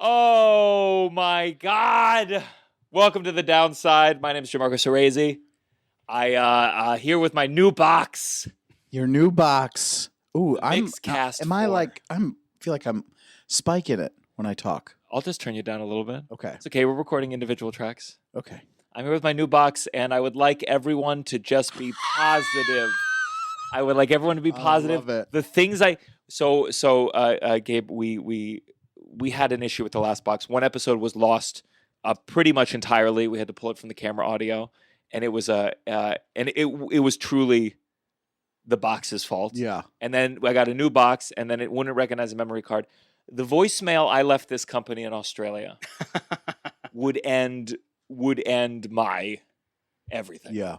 Oh my God! Welcome to the downside. My name is Gianmarco Soresi. I here with my new box. Your new box. Ooh, Mixcast. Am I like? Feel like I'm spiking it when I talk. I'll just turn you down a little bit. Okay. It's okay. We're recording individual tracks. Okay. I'm here with my new box, and I would like everyone to just be positive. I would like everyone to be positive. I love it. The things Gabe, we had an issue with the last box. One episode was lost pretty much entirely. We had to pull it from the camera audio, and it was it was truly the box's fault. Yeah. And then I got a new box, and then it wouldn't recognize a memory card. The voicemail I left this company in Australia would end my everything. Yeah.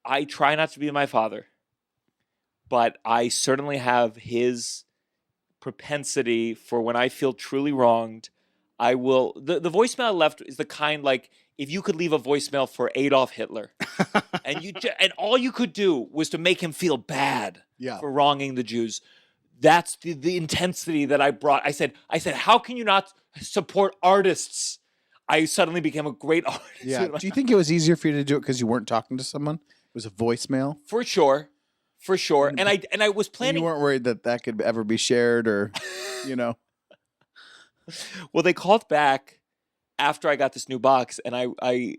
I try not to be my father, but I certainly have his propensity for when I feel truly wronged. I will. The voicemail I left is the kind like if you could leave a voicemail for Adolf Hitler, and all you could do was to make him feel bad for wronging the Jews. That's the intensity that I brought. I said, how can you not support artists? I suddenly became a great artist. Yeah. Do you think it was easier for you to do it because you weren't talking to someone? It was a voicemail? For sure. And I was planning. You weren't worried that could ever be shared or, you know. Well, they called back after I got this new box, and I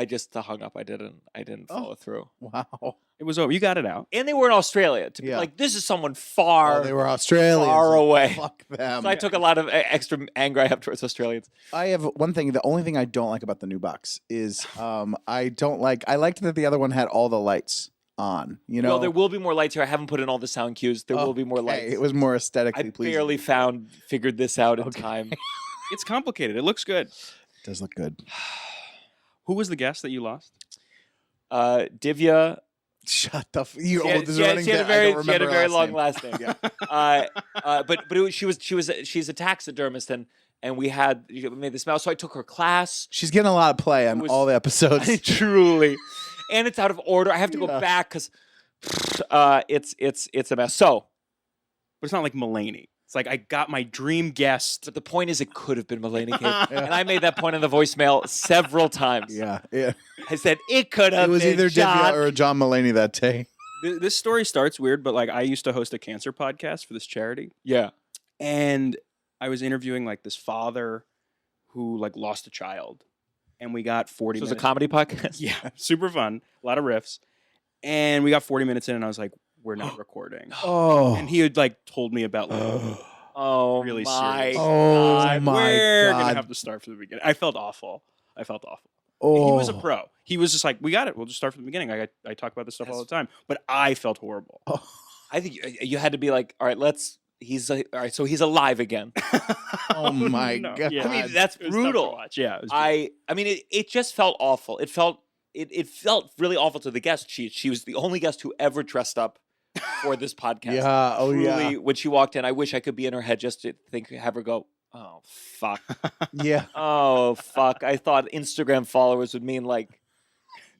just hung up. I didn't follow through. Wow. It was over. You got it out. And they were in Australia. To be like, this is someone far. Oh, they were Australians. Far away. Fuck them. So I took a lot of extra anger I have towards Australians. I have one thing. The only thing I don't like about the new box is I liked that the other one had all the lights on. You know, well, there will be more lights here. I haven't put in all the sound cues. There will be more lights. It was more aesthetically pleasing. I barely figured this out in time. It's complicated. It looks good. It does look good. Who was the guest that you lost? Divya. Shut the. She had a very long last name. She's a taxidermist and we made this mouse. So I took her class. She's getting a lot of play on all the episodes. Truly, and it's out of order. I have to go back because it's a mess. So, but it's not like Mulaney. It's like I got my dream guest. But the point is, it could have been Mulaney. And I made that point in the voicemail several times. Yeah. I said it could have. It was been either John. Divya or John Mulaney that day. This story starts weird, but like I used to host a cancer podcast for this charity. Yeah, and I was interviewing like this father who like lost a child, and we got 40 minutes. It was a comedy podcast? Yeah, super fun. A lot of riffs. And we got 40 minutes in, and I was like, we're not recording. Oh. And he had like told me about like, really serious. Oh, my We're God. going to have to start from the beginning. I felt awful. Oh. He was a pro. He was just like, we got it. We'll just start from the beginning. I talk about this stuff all the time. But I felt horrible. Oh. I think you had to be like, all right, so he's alive again. Oh my God. Yeah. I mean, that's brutal. Yeah. It was I mean, it just felt awful. It felt really awful to the guest. She was the only guest who ever dressed up for this podcast. Yeah. Oh, Truly, yeah. when she walked in, I wish I could be in her head just to have her go, oh, fuck. Yeah. Oh, fuck. I thought Instagram followers would mean like,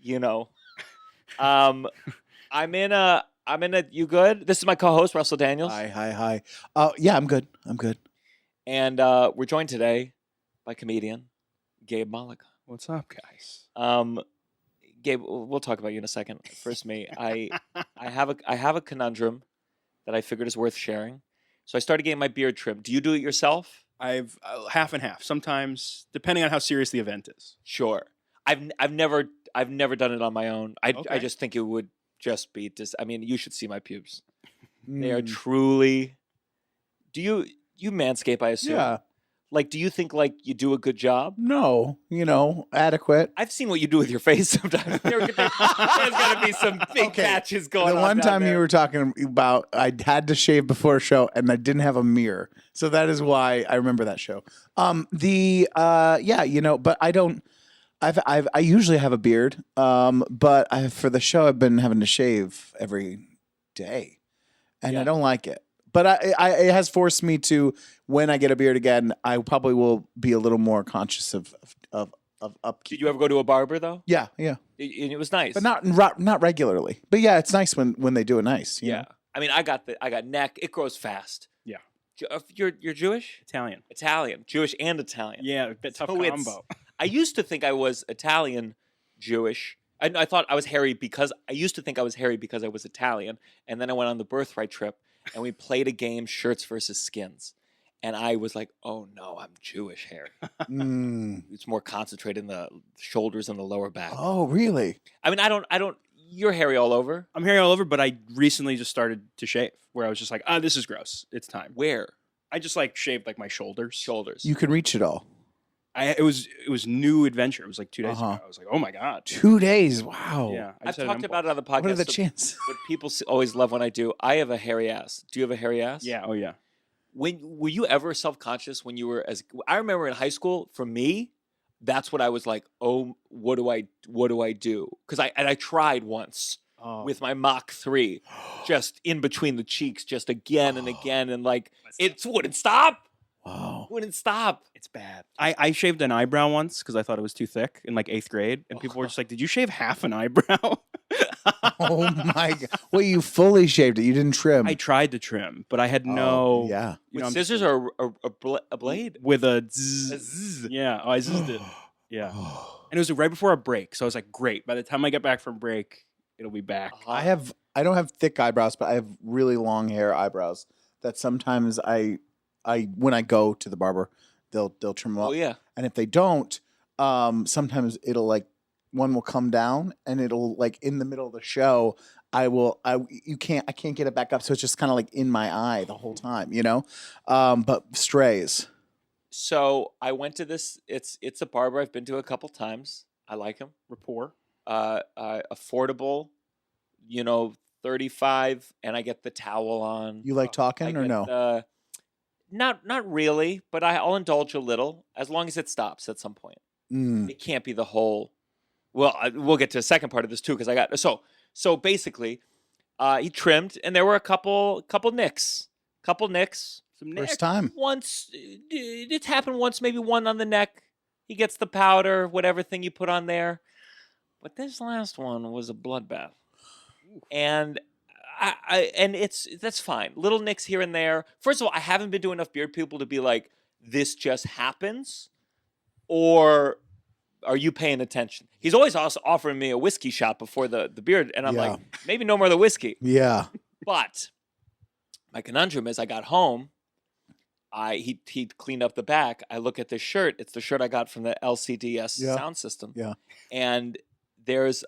you know. I'm in a, you good? This is my co-host, Russell Daniels. Hi. Yeah, I'm good. And we're joined today by comedian Gabe Mollica. What's up, guys? Gabe, we'll talk about you in a second. First, me. I have a conundrum that I figured is worth sharing. So I started getting my beard trimmed. Do you do it yourself? I've half and half. Sometimes, depending on how serious the event is. Sure. I've never done it on my own. I just think it would just be I mean, you should see my pubes. They are truly. Do you manscape? I assume. Yeah. Like, do you think like you do a good job? No, adequate. I've seen what you do with your face sometimes. There's got to be some big patches going on. The one time there. you were talking about, I had to shave before a show, and I didn't have a mirror, so that is why I remember that show. But I don't. I usually have a beard, but for the show, I've been having to shave every day, and I don't like it. But it has forced me to, when I get a beard again, I probably will be a little more conscious of upkeep. Did you ever go to a barber though? Yeah. It was nice, but not regularly. But yeah, it's nice when they do it nice. You know? I mean, I got neck. It grows fast. Yeah. You're Jewish? Italian. Italian. Jewish and Italian. Yeah, a bit tough So it's- combo. I used to think I was Italian Jewish. I thought I was hairy because I used to think I was hairy because I was Italian. And then I went on the birthright trip and we played a game, shirts versus skins. And I was like, oh no, I'm Jewish hairy. It's more concentrated in the shoulders and the lower back. Oh, really? I mean, I don't, you're hairy all over. I'm hairy all over, but I recently just started to shave where I was just like, this is gross. It's time. Where? I just like shaved like my shoulders. Shoulders. You can reach it all. It was new adventure. It was like 2 days Uh-huh. ago. I was like, oh my God. 2 days. Wow. Yeah. I I've just had an talked about it impulse. on the podcast. What are the so- chances? What people always love when I do. I have a hairy ass. Do you have a hairy ass? Yeah. Oh yeah. Were you ever self-conscious when you were I remember in high school, for me, that's what I was like, oh, what do I do? Because I tried once Oh. with my Mach 3, just in between the cheeks, just again and again, and like it wouldn't stop. Wow. Wouldn't stop. It's bad. I shaved an eyebrow once because I thought it was too thick in like 8th grade, and people were just like, "Did you shave half an eyebrow?" Oh my God. Well, you fully shaved it. You didn't trim. I tried to trim, but I had Oh, no. Yeah. You With know, I'm scissors or a blade? with a A zzz. zzz. Yeah. Oh, I zizzed it. Yeah. And it was right before a break, so I was like, "Great! By the time I get back from break, it'll be back." Uh-huh. I don't have thick eyebrows, but I have really long hair eyebrows that sometimes I when I go to the barber, they'll trim them up. Oh yeah. And if they don't, sometimes it'll like one will come down and it'll like in the middle of the show, I can't get it back up. So it's just kind of like in my eye the whole time, you know? But strays. So I went to this. It's a barber I've been to a couple times. I like him. Rapport. Affordable, 35, and I get the towel on. You like I talking or get no? the- not really, but I'll indulge a little as long as it stops at some point. Mm. It can't be the whole. Well, we'll get to the second part of this too because I got so basically, he trimmed and there were a couple nicks, Some nick. First time. Once it's happened once, maybe one on the neck. He gets the powder, whatever thing you put on there. But this last one was a bloodbath, and that's fine. Little nicks here and there. First of all, I haven't been to enough beard people to be like, this just happens, or are you paying attention? He's always also offering me a whiskey shot before the beard, and I'm Yeah. like, maybe no more of the whiskey. Yeah. But my conundrum is, I got home. He cleaned up the back. I look at this shirt. It's the shirt I got from the LCDS Yeah. sound system. Yeah. And there's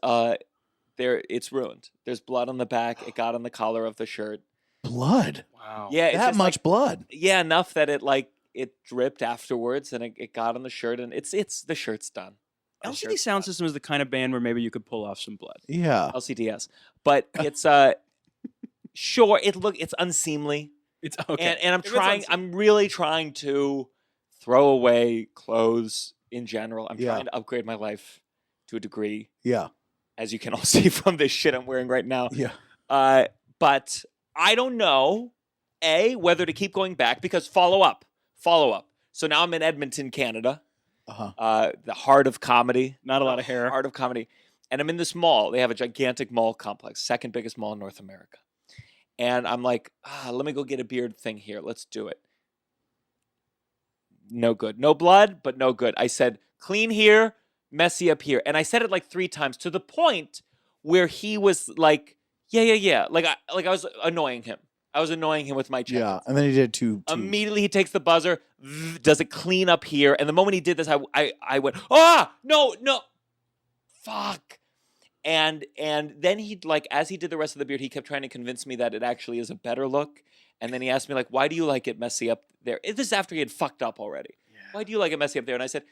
it's ruined. There's blood on the back. It got on the collar of the shirt. Blood. Wow. Yeah, it's That just much blood. yeah, enough that it dripped afterwards and it got on the shirt and it's the shirt's done. The LCD shirt's Sound done. System is the kind of band where maybe you could pull off some blood. Yeah. LCDS. But it's sure it's unseemly. It's okay. And I'm If it's trying. I'm really trying to throw away clothes in general. I'm Yeah. trying to upgrade my life to a degree, Yeah. as you can all see from this shit I'm wearing right now. Yeah. But I don't know whether to keep going back because follow up. So now I'm in Edmonton, Canada, Uh-huh. the heart of comedy. Not a lot of hair. Heart of comedy, and I'm in this mall. They have a gigantic mall complex, second biggest mall in North America. And I'm like, let me go get a beard thing here. Let's do it. No good. No blood, but no good. I said, clean here, messy up here. And I said it like 3 times to the point where he was like, yeah. Like I was annoying him. I was annoying him with my check. Yeah. And then he did two. Immediately he takes the buzzer, does it clean up here. And the moment he did this, I went, no. Fuck. And then he'd like, as he did the rest of the beard, he kept trying to convince me that it actually is a better look. And then he asked me like, why do you like it messy up there? This is after he had fucked up already. Why do you like it messy up there? And I said,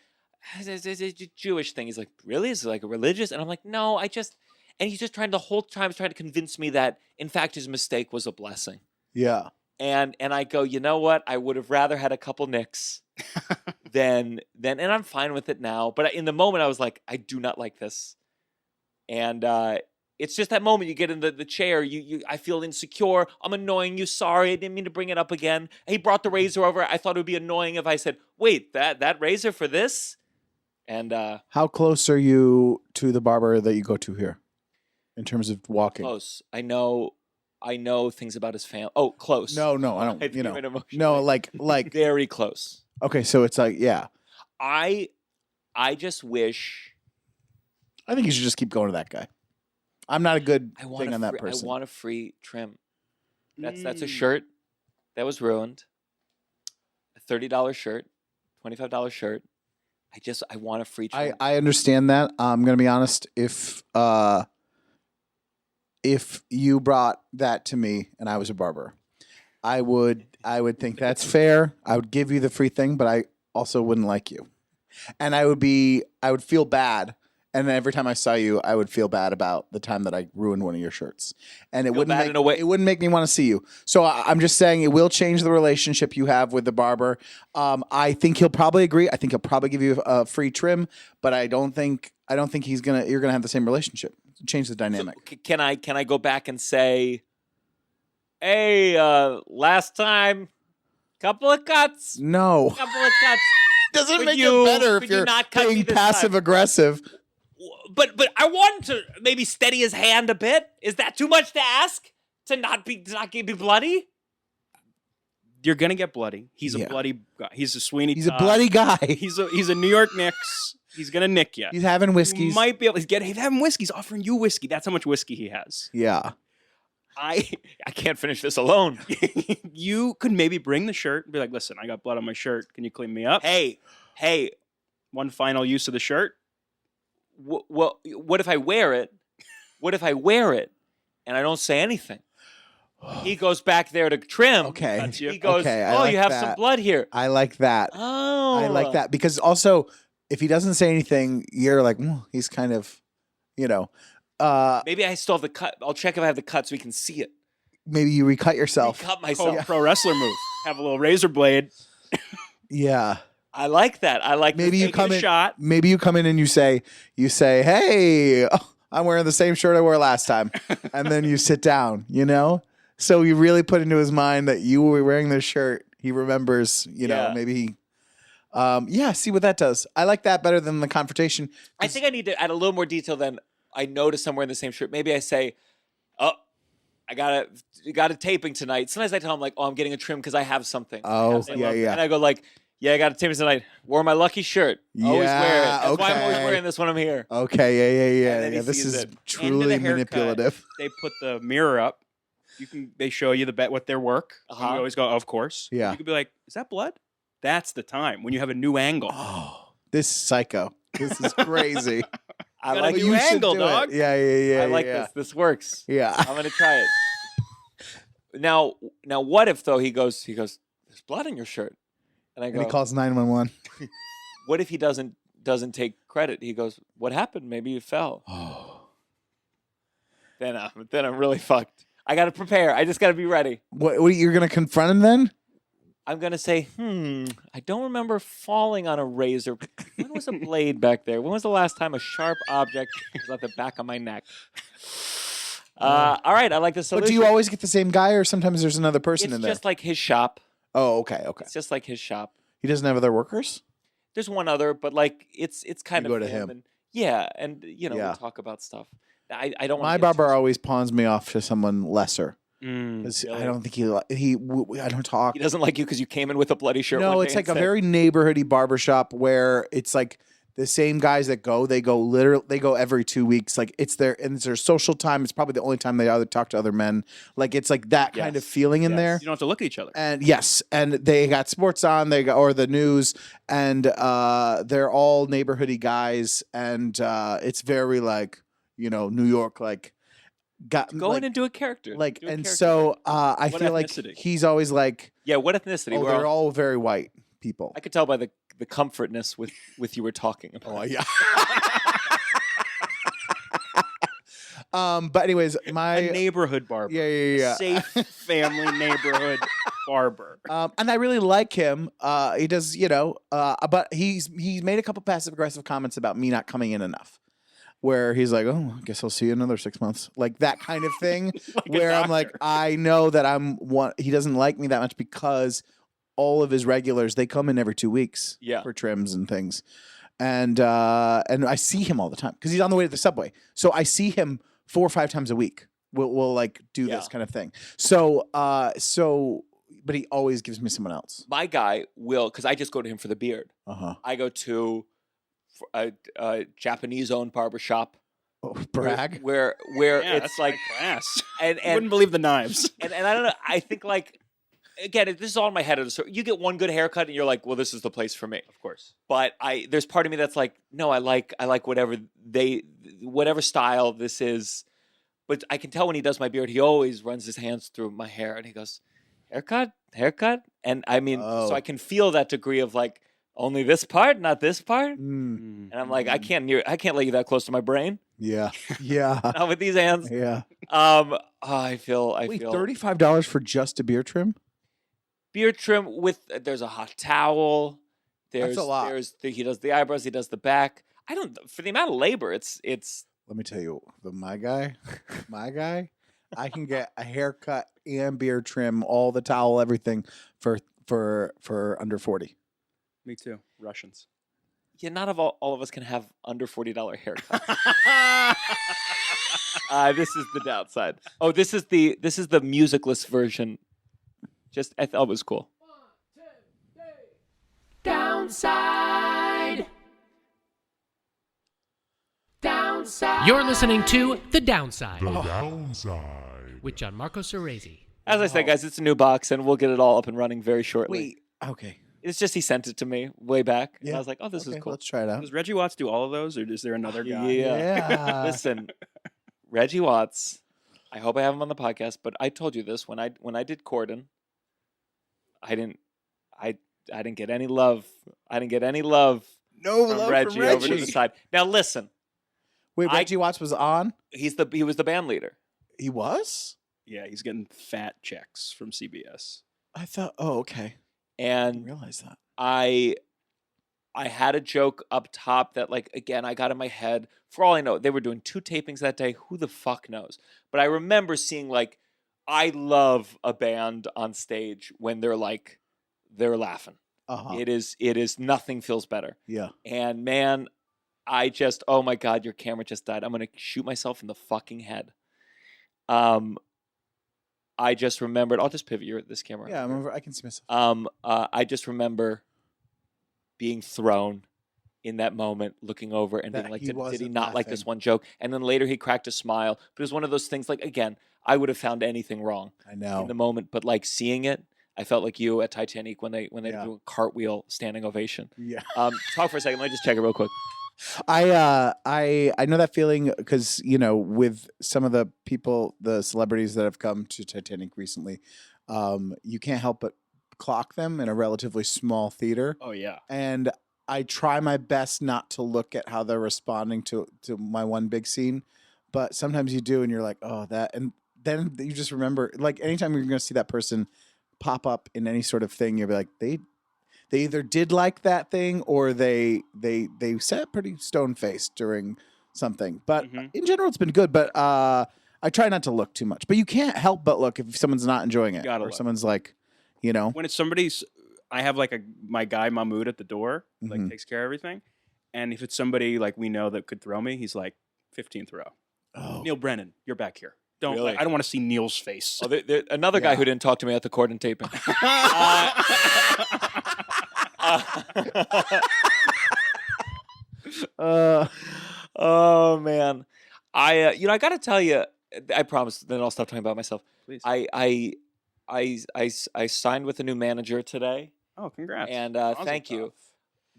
it's a Jewish thing. He's like, really? Is it like a religious? And I'm like, no, and he's just trying the whole time trying to convince me that in fact his mistake was a blessing. Yeah. And I go, you know what? I would have rather had a couple nicks than and I'm fine with it now. But in the moment I was like, I do not like this. And it's just that moment you get in the chair, I feel insecure. I'm annoying you. Sorry, I didn't mean to bring it up again. He brought the razor over. I thought it would be annoying if I said, wait, that razor for this? And How close are you to the barber that you go to here in terms of walking? close. I know I know things about his family. Oh, close. No, I I don't. think even emotionally. No, like. Very close. Okay, so it's like, yeah. I just wish. I think you should just keep going to that guy. I'm not a good I want thing on that I person. want a free trim. That's a shirt that was ruined. A $30 shirt, $25 shirt. I want a free trim. I understand that. I'm gonna be honest. If you brought that to me and I was a barber, I would think that's fair. I would give you the free thing, but I also wouldn't like you, and I would feel bad. And then every time I saw you, I would feel bad about the time that I ruined one of your shirts, and it wouldn't make me want to see you. So I'm just saying it will change the relationship you have with the barber. I think he'll probably agree. I think he'll probably give you a free trim, but I don't think you're gonna have the same relationship. Change the dynamic. So can I go back and say, hey, last time, couple of cuts. No. Couple of cuts. Doesn't make it better if you're not cut me being this passive time? Aggressive. But I want him to maybe steady his hand a bit. Is that too much to ask? To not be bloody? You're gonna get bloody. He's a bloody guy. He's a Sweeney He's a Todd. bloody guy. He's a New York Knicks. He's gonna nick you. He's having whiskeys. You might be able to he's having whiskey. He's offering you whiskey. That's how much whiskey he has. Yeah. I can't finish this alone. You could maybe bring the shirt and be like, listen, I got blood on my shirt. Can you clean me up? Hey. One final use of the shirt. Well, what if I wear it? What if I wear it and I don't say anything? He goes back there to trim. Okay. He goes, okay, oh, like you have that. some blood here. I like that. Oh. I like that because also if he doesn't say anything, you're like, he's kind of, maybe I still have the cut. I'll check if I have the cut so we can see it. Maybe you recut yourself. Cut myself. Pro wrestler move. Have a little razor blade. Yeah. I like that. I like maybe you come in. Shot. Maybe you come in and you say, hey, I'm wearing the same shirt I wore last time, and then you sit down. So you really put into his mind that you were wearing this shirt. He remembers. Maybe he. See what that does. I like that better than the confrontation. I think I need to add a little more detail than I noticed somewhere in the same shirt. Maybe I say, "Oh, I got a taping tonight." Sometimes I tell him like, "Oh, I'm getting a trim because I have something." Oh, yeah. And I go like, "Yeah, I got a taping tonight. Wore my lucky shirt. Always wear it. That's why I'm always wearing this when I'm here." Okay, And yeah. This is it. truly manipulative. They put the mirror up. They show you what their work. Uh-huh. And you always go, of course. Yeah. You could be like, is that blood? That's the time when you have a new angle. Oh, this is psycho. This is crazy. I like a new angle, dog. Yeah. I like this. This works. Yeah. I'm gonna try it. Now, what if though he goes? There's blood in your shirt, and I go. And he calls 911. What if he doesn't take credit? He goes, "What happened? Maybe you fell." Oh. Then I'm really fucked. I got to prepare. I just got to be ready. What you're gonna confront him then? I'm going to say, I don't remember falling on a razor. When was a blade back there? When was the last time a sharp object was at the back of my neck? All right, I like the solution. But do you always get the same guy, or sometimes there's another person in there? It's just like his shop. Oh, okay. It's just like his shop. He doesn't have other workers? There's one other, but like it's kind You of go to him. And, and we talk about stuff. I don't. My barber always pawns me off to someone lesser. Really? I don't think I don't talk. He doesn't like you because you came in with a bloody shirt. No, one it's day like and a said, very neighborhoody barbershop where it's like the same guys that go. They go every 2 weeks. Like it's their social time. It's probably the only time they either talk to other men. Like it's like that kind of feeling in there. You don't have to look at each other. And yes, and they got sports on. Or the news, and they're all neighborhoody guys, and it's very like New York like. Go in and do a character. So I What feel like ethnicity? he's always like, yeah, what ethnicity? oh, they're all very white people. I could tell by the comfortness with you were talking about. Oh yeah. But anyways, A neighborhood barber. yeah. Safe family neighborhood barber. And I really like him. He does, but he's made a couple passive aggressive comments about me not coming in enough. Where he's like, oh, I guess I'll see you in another 6 months. Like that kind of thing. Where I'm like, I know that he doesn't like me that much because all of his regulars, they come in every 2 weeks for trims and things. And I see him all the time because he's on the way to the subway. So I see him 4 or 5 times a week. We'll like do Yeah. this kind of thing. So but he always gives me someone else. My guy will, because I just go to him for the beard. Uh-huh. I go to a Japanese-owned barbershop. Oh, brag. Where Yeah, it's that's like class. and You wouldn't believe the knives. and I don't know. I think like again, this is all in my head. You get one good haircut and you're like, well, this is the place for me. Of course. But there's part of me that's like, no, I like whatever style this is. But I can tell when he does my beard, he always runs his hands through my hair and he goes, haircut. And I mean, so I can feel that degree of like only this part, not this part. And I'm like, I can't let you that close to my brain. Yeah. Yeah. Not with these hands. Yeah. I feel Wait, $35 for just a beard trim? beard trim with there's a hot towel. That's a lot. He does the eyebrows, he does the back. I don't for the amount of labor, it's Let me tell you, my guy, I can get a haircut and beard trim, all the towel, everything for under 40. Me too. Russians. yeah, not all of us can have under $40 haircuts. This is the downside. Oh, this is the musicless version. Just I thought it was cool. 1, 2, 3. Downside. Downside. You're listening to The Downside The Downside. with Gianmarco Soresi. As I said, guys, it's a new box, and we'll get it all up and running very shortly. Wait, okay. It's just he sent it to me way back, and Yeah. I was like, "Oh, this is Okay, cool." let's try it out. Does Reggie Watts do all of those, or is there another guy? Yeah. Listen, Reggie Watts. I hope I have him on the podcast, but I told you this when I did Corden. I didn't get any love. I didn't get any love No from love Reggie from over to Reggie. the side. Now listen, Wait, I- Reggie Watts was on? he was the band leader. He was? Yeah, he's getting fat checks from CBS. I thought, oh, okay. I And didn't realize that. I had a joke up top that, like, again, I got in my head. For all I know, they were doing 2 tapings that day. Who the fuck knows? But I remember seeing, like, I love a band on stage when they're laughing. Uh-huh. It is nothing feels better. Yeah. And man, oh my God, your camera just died. I'm gonna shoot myself in the fucking head. I just remembered. I'll just pivot this camera. Yeah, I can see myself. I just remember being thrown in that moment, looking over and That being like, he did he wasn't not like this laughing. one joke? And then later he cracked a smile. But it was one of those things like, again, I would have found anything wrong I know. in the moment, but like seeing it, I felt like you at Titanic when they Yeah. do a cartwheel standing ovation. Yeah. Talk for a second. Let me just check it real quick. I know that feeling because with some of the people, the celebrities that have come to Titanic recently, you can't help but clock them in a relatively small theater, Oh yeah. and I try my best not to look at how they're responding to my one big scene, but sometimes you do, and you're like, oh, that, and then you just remember, like, anytime you're going to see that person pop up in any sort of thing, you'll be like, they either did like that thing or they sat pretty stone faced during something. But Mhm. in general, it's been good. But I try not to look too much. But you can't help but look if someone's not enjoying it, Gotta or look. someone's like, When it's somebody's, I have like my guy Mahmood at the door, like Mhm. takes care of everything, and if it's somebody like we know that could throw me, he's like 15th row. oh, Neil Brennan, you're back here. Don't Really? I don't want to see Neil's face. Oh, another guy Yeah. who didn't talk to me at the Corden taping. Oh man, I got to tell you, I promise. Then I'll stop talking about myself. Please. I signed with a new manager today, Oh, congrats. and Mazel thank you. tov.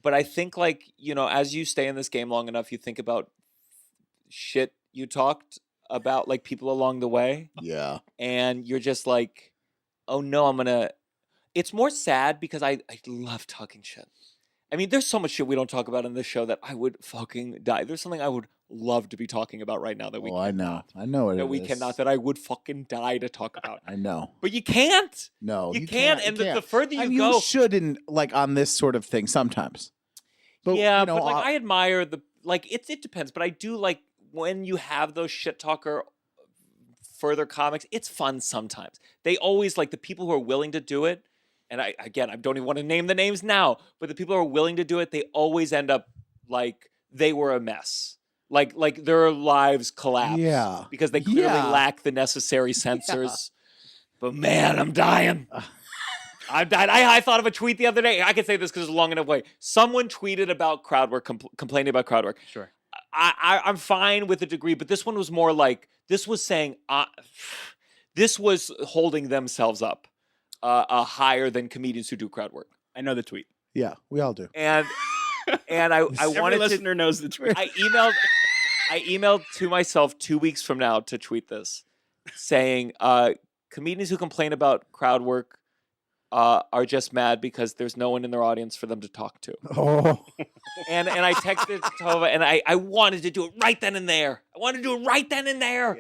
But I think as you stay in this game long enough, you think about shit you talked about, like people along the way, yeah. and you're just like, oh no, I'm gonna. It's more sad because I love talking shit. I mean, there's so much shit we don't talk about in this show that I would fucking die. There's something I would love to be talking about right now that we Oh, I know. I know what that it we is. cannot, that I would fucking die to talk about. I know. But you can't. No, You can't. And you the can't. further you I mean, go, you shouldn't, like, on this sort of thing sometimes. But, yeah, you know, but like I admire it depends, but I do like when you have those shit talker further comics, it's fun sometimes. They always like the people who are willing to do it, and I don't even want to name the names now, but the people who are willing to do it, they always end up like they were a mess. Like their lives collapse. Yeah. Because they clearly Yeah. lack the necessary sensors. But man, I'm dying. I'm dying. I thought of a tweet the other day. I can say this because it's a long enough way. Someone tweeted about crowd work, complaining about crowd work. Sure. I'm fine with a degree, but this one was more like, this was saying, this was holding themselves up higher than comedians who do crowd work. I know the tweet. Yeah, we all do. And I Every wanted listener knows the tweet. I emailed to myself 2 weeks from now to tweet this, saying comedians who complain about crowd work are just mad because there's no one in their audience for them to talk to. Oh, And I texted Tova, and I wanted to do it right then and there. I wanted to do it right then and there.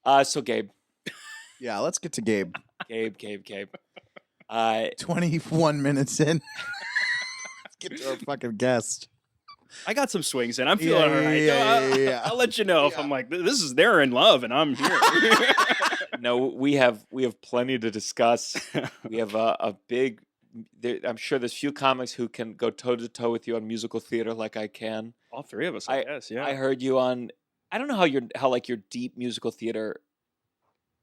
yeah. So Gabe. Yeah, let's get to Gabe. Gabe. 21 minutes in. Let's get to our fucking guest. I got some swings in. I'm feeling all right. Yeah. I'll let you know if I'm like, this is they're in love and I'm here. No, we have plenty to discuss. We have a big. I'm sure there's few comics who can go toe to toe with you on musical theater like I can. All three of us, I guess. Yeah. I heard you on. I don't know how like your deep musical theater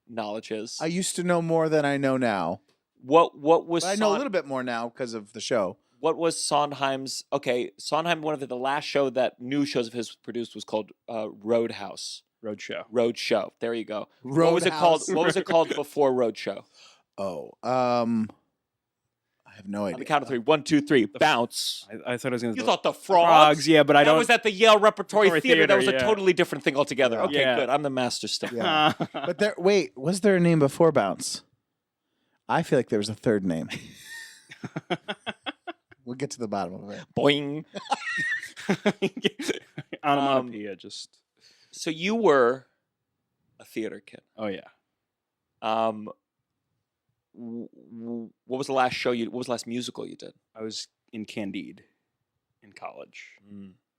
knowledge is. I used to know more than I know now. What was But I know a little bit more now because of the show. What was Sondheim's? Okay, Sondheim. One of the last show that new shows of his produced was called Roadhouse. Roadshow. There you go. What was it called? What was it called before Roadshow? Oh, I have no On the idea. count of three. 1, 2, 3. Bounce. I thought I was going to. You thought the frogs? Yeah, but I That don't. was at the Yale Repertory Theater. That was a yeah. totally different thing altogether. Yeah. Okay, Yeah. good. I'm the master still. Yeah. But was there a name before Bounce? I feel like there was a third name. We'll get to the bottom of it. Boing. Onomatopoeia, just. So you were a theater kid. Oh yeah. What was the last show what was the last musical you did? I was in Candide, in college.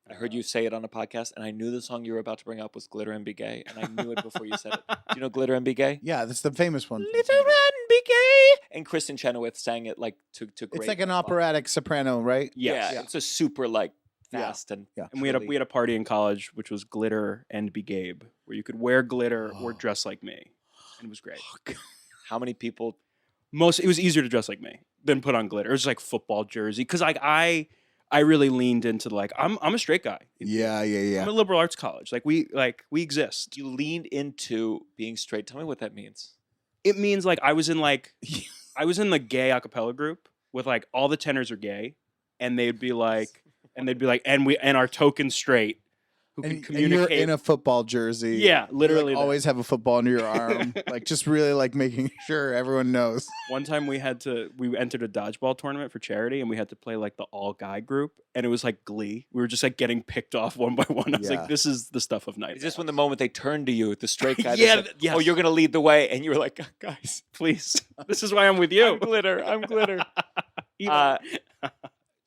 I heard you say it on a podcast, and I knew the song you were about to bring up was Glitter and Be Gay, and I knew it before you said it. Do you know Glitter and Be Gay? Yeah, that's the famous one. Glitter and Be Gay! And Kristen Chenoweth sang it like to great. It's like an operatic soprano, right? Yeah, Yes. it's a super like Yeah. fast and Yeah. And we had a party in college which was Glitter and Be Gabe, where you could wear glitter or dress like me, and it was great. How many people? It was easier to dress like me than put on glitter. It was like football jersey because I really leaned into like I'm a straight guy. Yeah. I'm a liberal arts college. We exist. You leaned into being straight. Tell me what that means. It means like I was in the gay a cappella group with like all the tenors are gay, and they'd be like and our token straight who can And communicate. you're in a football jersey. Yeah, You, literally. like, that. always have a football under your arm. Like just really like making sure everyone knows. One time we entered a dodgeball tournament for charity, and we had to play like the all guy group, and it was like Glee. We were just like getting picked off one by one. I was Yeah. like, this is the stuff of night. Is this when the moment they turned to you, the straight guy? Yeah, that said, yes. Oh, you're gonna lead the way, and you were like, guys, Please, this is why I'm with you. I'm glitter. I'm glitter.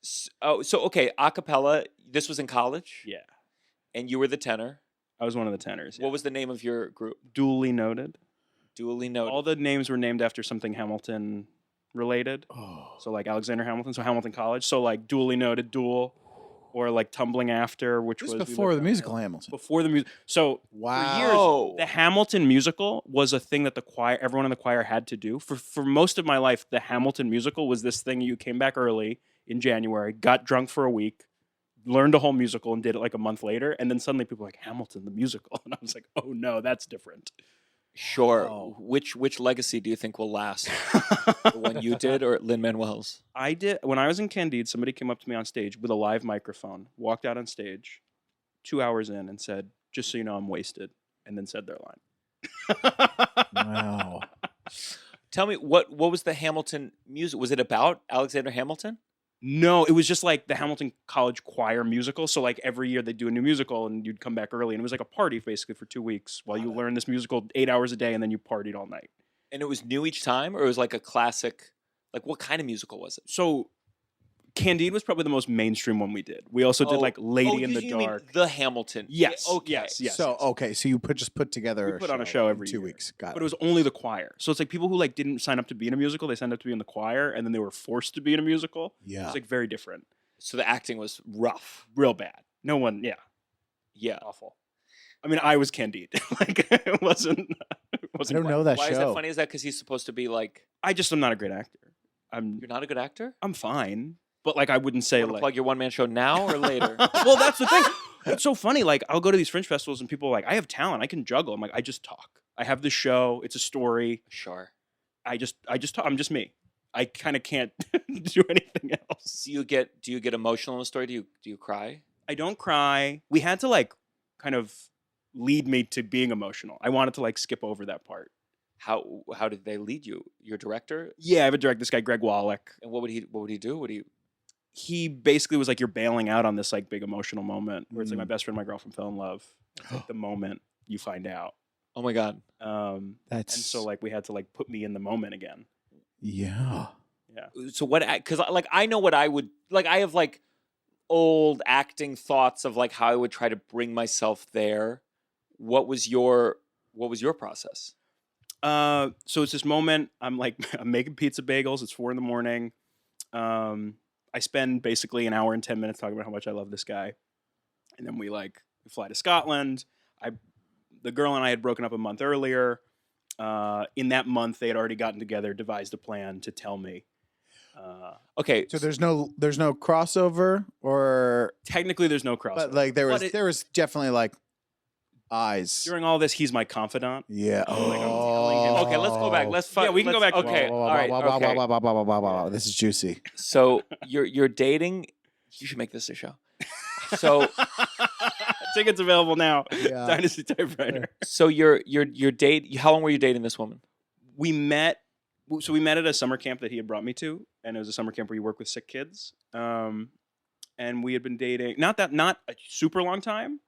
So okay, a cappella. This was in college, Yeah, and you were the tenor. I was one of the tenors. What was the name of your group? Duly noted? Duly noted. All the names were named after something Hamilton related. Oh. So like Alexander Hamilton, so Hamilton College. So like duly noted, duel, or like tumbling after, which This was was before the musical Hamilton. Before the music. So Wow. for years, the Hamilton musical was a thing that everyone in the choir had to do. For most of my life, the Hamilton musical was this thing you came back early in January, got drunk for a week, learned a whole musical, and did it like a month later. And then suddenly people were like, Hamilton, the musical. And I was like, oh no, that's different. Sure. Wow. Which legacy do you think will last? The one you did or Lin-Manuel's? I did when I was in Candide. Somebody came up to me on stage with a live microphone, walked out on stage, 2 hours in, and said, "Just so you know, I'm wasted," and then said their line. Wow. Tell me what was the Hamilton music? Was it about Alexander Hamilton? No, it was just like the Hamilton College Choir musical. So like every year they'd do a new musical, and you'd come back early, and it was like a party basically for 2 weeks while you learned this musical 8 hours a day, and then you partied all night. And it was new each time, or it was like a classic? Like what kind of musical was it? So Candide was probably the most mainstream one we did. We also did like Lady in the you mean Dark. the Hamilton. Yes. Yeah, okay. Yes. So okay, so you just put together. We put on a show every in 2 year. weeks. Got But it. it was only the choir. So it's like people who like didn't sign up to be in a musical, they signed up to be in the choir, and then they were forced to be in a musical. Yeah. It's like very different. So the acting was rough. Real bad. No one, yeah. Yeah. Awful. I mean, I was Candide. Like it wasn't. I don't know that Why show. is that funny? Is that because he's supposed to be like? I'm not a great actor. You're not a good actor. I'm fine, but like I wouldn't say You want to like. plug your one man show now or later? Well, that's the thing. It's so funny. Like I'll go to these fringe festivals and people are like, I have talent. I can juggle. I'm like, I just talk. I have this show. It's a story. Sure. I just talk. I'm just me. I kind of can't do anything else. Do you get emotional in the story? Do you cry? I don't cry. We had to like kind of lead me to being emotional. I wanted to like skip over that part. How did they lead you? Your director? Yeah, I have a director, this guy Greg Wallach. And what would he do? He basically was like, you're bailing out on this like big emotional moment where it's like my best friend, my girlfriend fell in love. It's like the moment you find out. Oh my God. And so like we had to like put me in the moment again. Yeah. Yeah. So what? Because like I know what I would like. I have like old acting thoughts of like how I would try to bring myself there. What was your process? So it's this moment. I'm making pizza bagels. It's 4 a.m. I spend basically an hour and 10 minutes talking about how much I love this guy, and then we fly to Scotland. The girl and I had broken up a month earlier. In that month, they had already gotten together, devised a plan to tell me. Okay, So there's no crossover, or Technically, there's no crossover. but like there was definitely like eyes. During all this, he's my confidant. Yeah. I'm telling him. okay, let's go back. Let's find. Yeah, we can go back to Okay, all right. Okay. This is juicy. So you're dating. You should make this a show. So Tickets available now. Yeah. Dynasty Typewriter. so you're date. How long were you dating this woman? We met at a summer camp that he had brought me to, and it was a summer camp where you work with sick kids. And we had been dating not a super long time,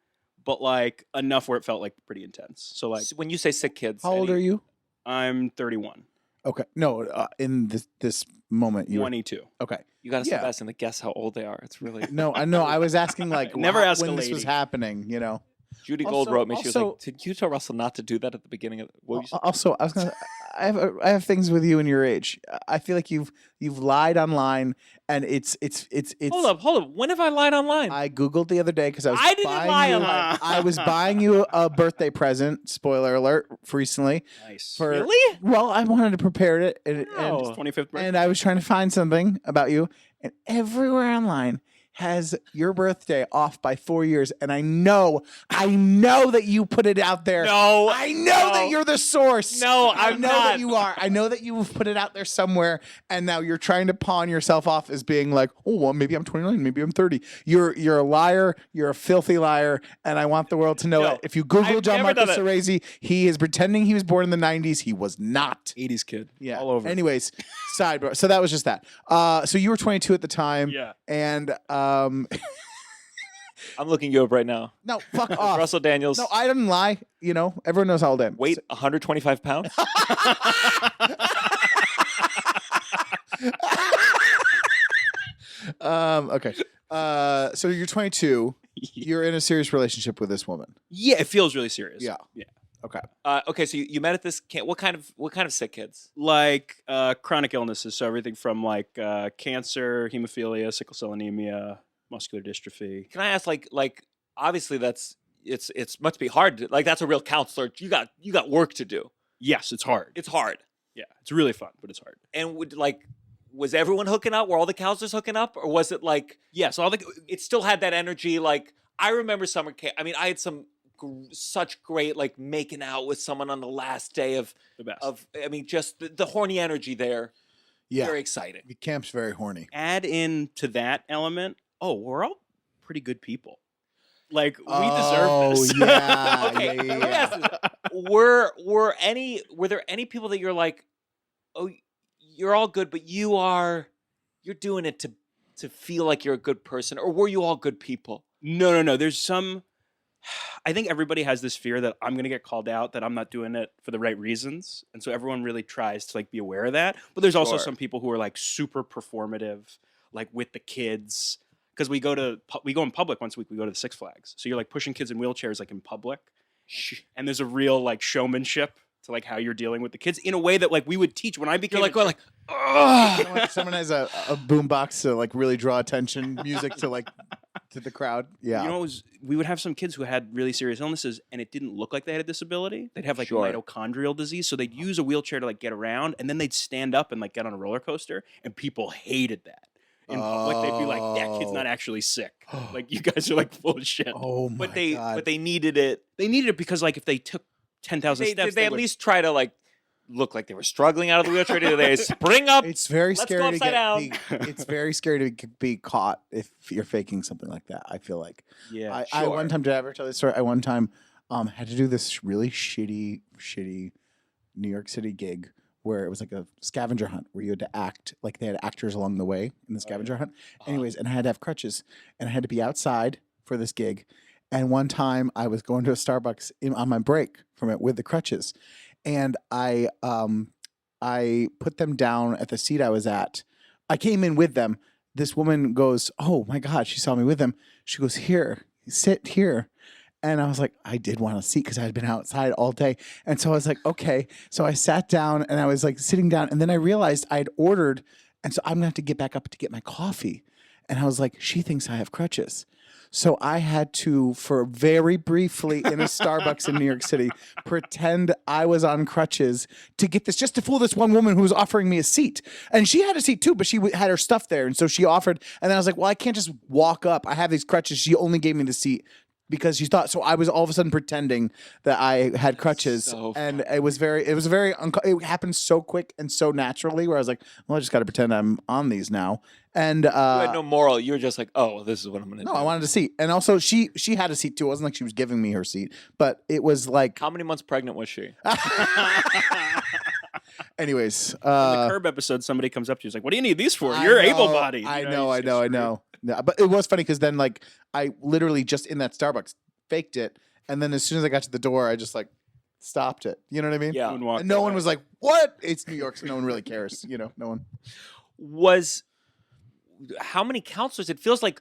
but like enough where it felt like pretty intense. So like When you say sick kids, How old are you? I'm 31, Okay. No, in this moment you were 22. okay. You got to stop Yeah. asking to guess how old they are. It's really No, I know. I was asking like Never ask a when this was lady. happening. You know. Judy Gold Also- wrote me. She was also- like, "Did you tell Russell not to do that at the beginning of?" What you Also, I was gonna. I have things with you and your age. I feel like you've lied online, and it's. Hold up. When have I lied online? I googled the other day because I didn't buying lie you, online. I was buying you a birthday present. Spoiler alert! Recently, Nice. for Really? well, I wanted to prepare it, and, No. His 25th birthday. and I was trying to find something about you, and everywhere online has your birthday off by 4 years, and I know that you put it out there. No, I know that no. you're the source. No, I I'm know not. that you are. I know that you've put it out there somewhere, and now you're trying to pawn yourself off as being like, oh, well, maybe I'm 29, maybe I'm 30. You're a liar. You're a filthy liar, and I want the world to know No, it. If you Google I've never Gianmarco done it. Soresi, he is pretending he was born in the 90s. He was not. 80s kid. Yeah. All over. Anyways, sidebar. So that was just that. So you were 22 at the time. Yeah. And I'm looking you up right now. no, fuck off. Russell Daniels. No, I didn't lie. You know, everyone knows how old I am. Weight 125 pounds. Okay. So you're 22. You're in a serious relationship with this woman. Yeah, it feels really serious. Yeah. Yeah. Okay. Okay, so you met at this camp. What kind of sick kids? Like chronic illnesses, so everything from like cancer, hemophilia, sickle cell anemia, muscular dystrophy. Can I ask, like obviously it's must be hard. That's a real counselor. You got work to do. Yes, it's hard. It's hard. Yeah, it's really fun, but it's hard. And was everyone hooking up? Were all the counselors hooking up, or was it like Yes, all the it still had that energy? Like I remember summer camp. I mean, I had such great like making out with someone on the last day of the best. I mean, just the horny energy there. Yeah. Very exciting. The camp's very horny. Add in to that element. Oh, we're all pretty good people. Like we Oh, deserve this. yeah. Okay, yeah, let me yeah. ask this. Were there any people that you're like, oh, you're all good, but you're doing it to feel like you're a good person, or were you all good people? No. There's some. I think everybody has this fear that I'm going to get called out, that I'm not doing it for the right reasons, and so everyone really tries to like be aware of that. But there's also Sure. some people who are like super performative, like with the kids, because we go in public once a week. We go to the Six Flags, so you're like pushing kids in wheelchairs like in public, and there's a real like showmanship to like how you're dealing with the kids in a way that like we would teach when I became You're like a- going like, ugh. Someone has a boombox to like really draw attention, music to like to the crowd. Yeah. You know, we would have some kids who had really serious illnesses, and it didn't look like they had a disability. They'd have like Sure. mitochondrial disease, so they'd use a wheelchair to like get around, and then they'd stand up and like get on a roller coaster, and people hated that. In public, they'd be like, "That kid's not actually sick. Like you guys are like full of shit." Oh my God. But they needed it. They needed it because like if they took 10,000 steps, Did they at would- least try to like look like they were struggling out of the wheelchair? Did they spring up? It's very Let's scary go to upside get. It's very scary to be caught if you're faking something like that. I feel like. Yeah, I one time, did I ever tell this story? I one time had to do this really shitty New York City gig where it was like a scavenger hunt where you had to act like they had actors along the way in the scavenger hunt. Anyways, and I had to have crutches and I had to be outside for this gig. And one time I was going to a Starbucks on my break from it with the crutches, and I put them down at the seat I was at. I came in with them. This woman goes, "Oh my God," she saw me with them. She goes, "Here, sit here." And I was like, I did want a seat because I had been outside all day. And so I was like, okay. So I sat down and I was like sitting down. And then I realized I had ordered. And so I'm going to have to get back up to get my coffee. And I was like, she thinks I have crutches. So I had to, for very briefly in a Starbucks in New York City, pretend I was on crutches to get this, just to fool this one woman who was offering me a seat. And she had a seat too, but she had her stuff there. And so she offered. And then I was like, well, I can't just walk up. I have these crutches. She only gave me the seat because she thought, so I was all of a sudden pretending that I had crutches, so and it happened so quick and so naturally where I was like, well, I just got to pretend I'm on these now. And You had no moral. You were just like, oh, this is what I'm going to do. no, I wanted a seat. And also she had a seat too. It wasn't like she was giving me her seat, but it was like, How many months pregnant was she? anyways, in the Curb episode, somebody comes up to you, and is like, "What do you need these for? I You're know, able-bodied." I You know. you just screwed. Yeah, but it was funny because then like I literally just in that Starbucks faked it, and then as soon as I got to the door, I just like stopped it. You know what I mean? Yeah. Moonwalk And no one away. was like, "What?" It's New York, so no one really cares. You know, no one. Was how many counselors? It feels like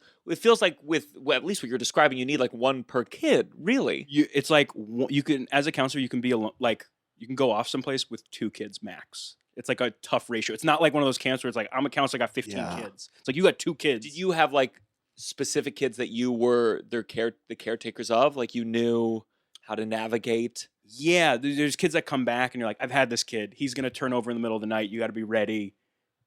with well, at least what you're describing, you need like one per kid, really. It's like you can, as a counselor, you can be like you can go off someplace with 2 kids max. It's like a tough ratio. It's not like one of those camps where it's like, I'm a counselor, I got 15 Yeah. kids. It's like you got 2 kids. Did you have like specific kids that you were the caretakers of? Like you knew how to navigate? Yeah, there's kids that come back and you're like, I've had this kid. He's gonna turn over in the middle of the night. You got to be ready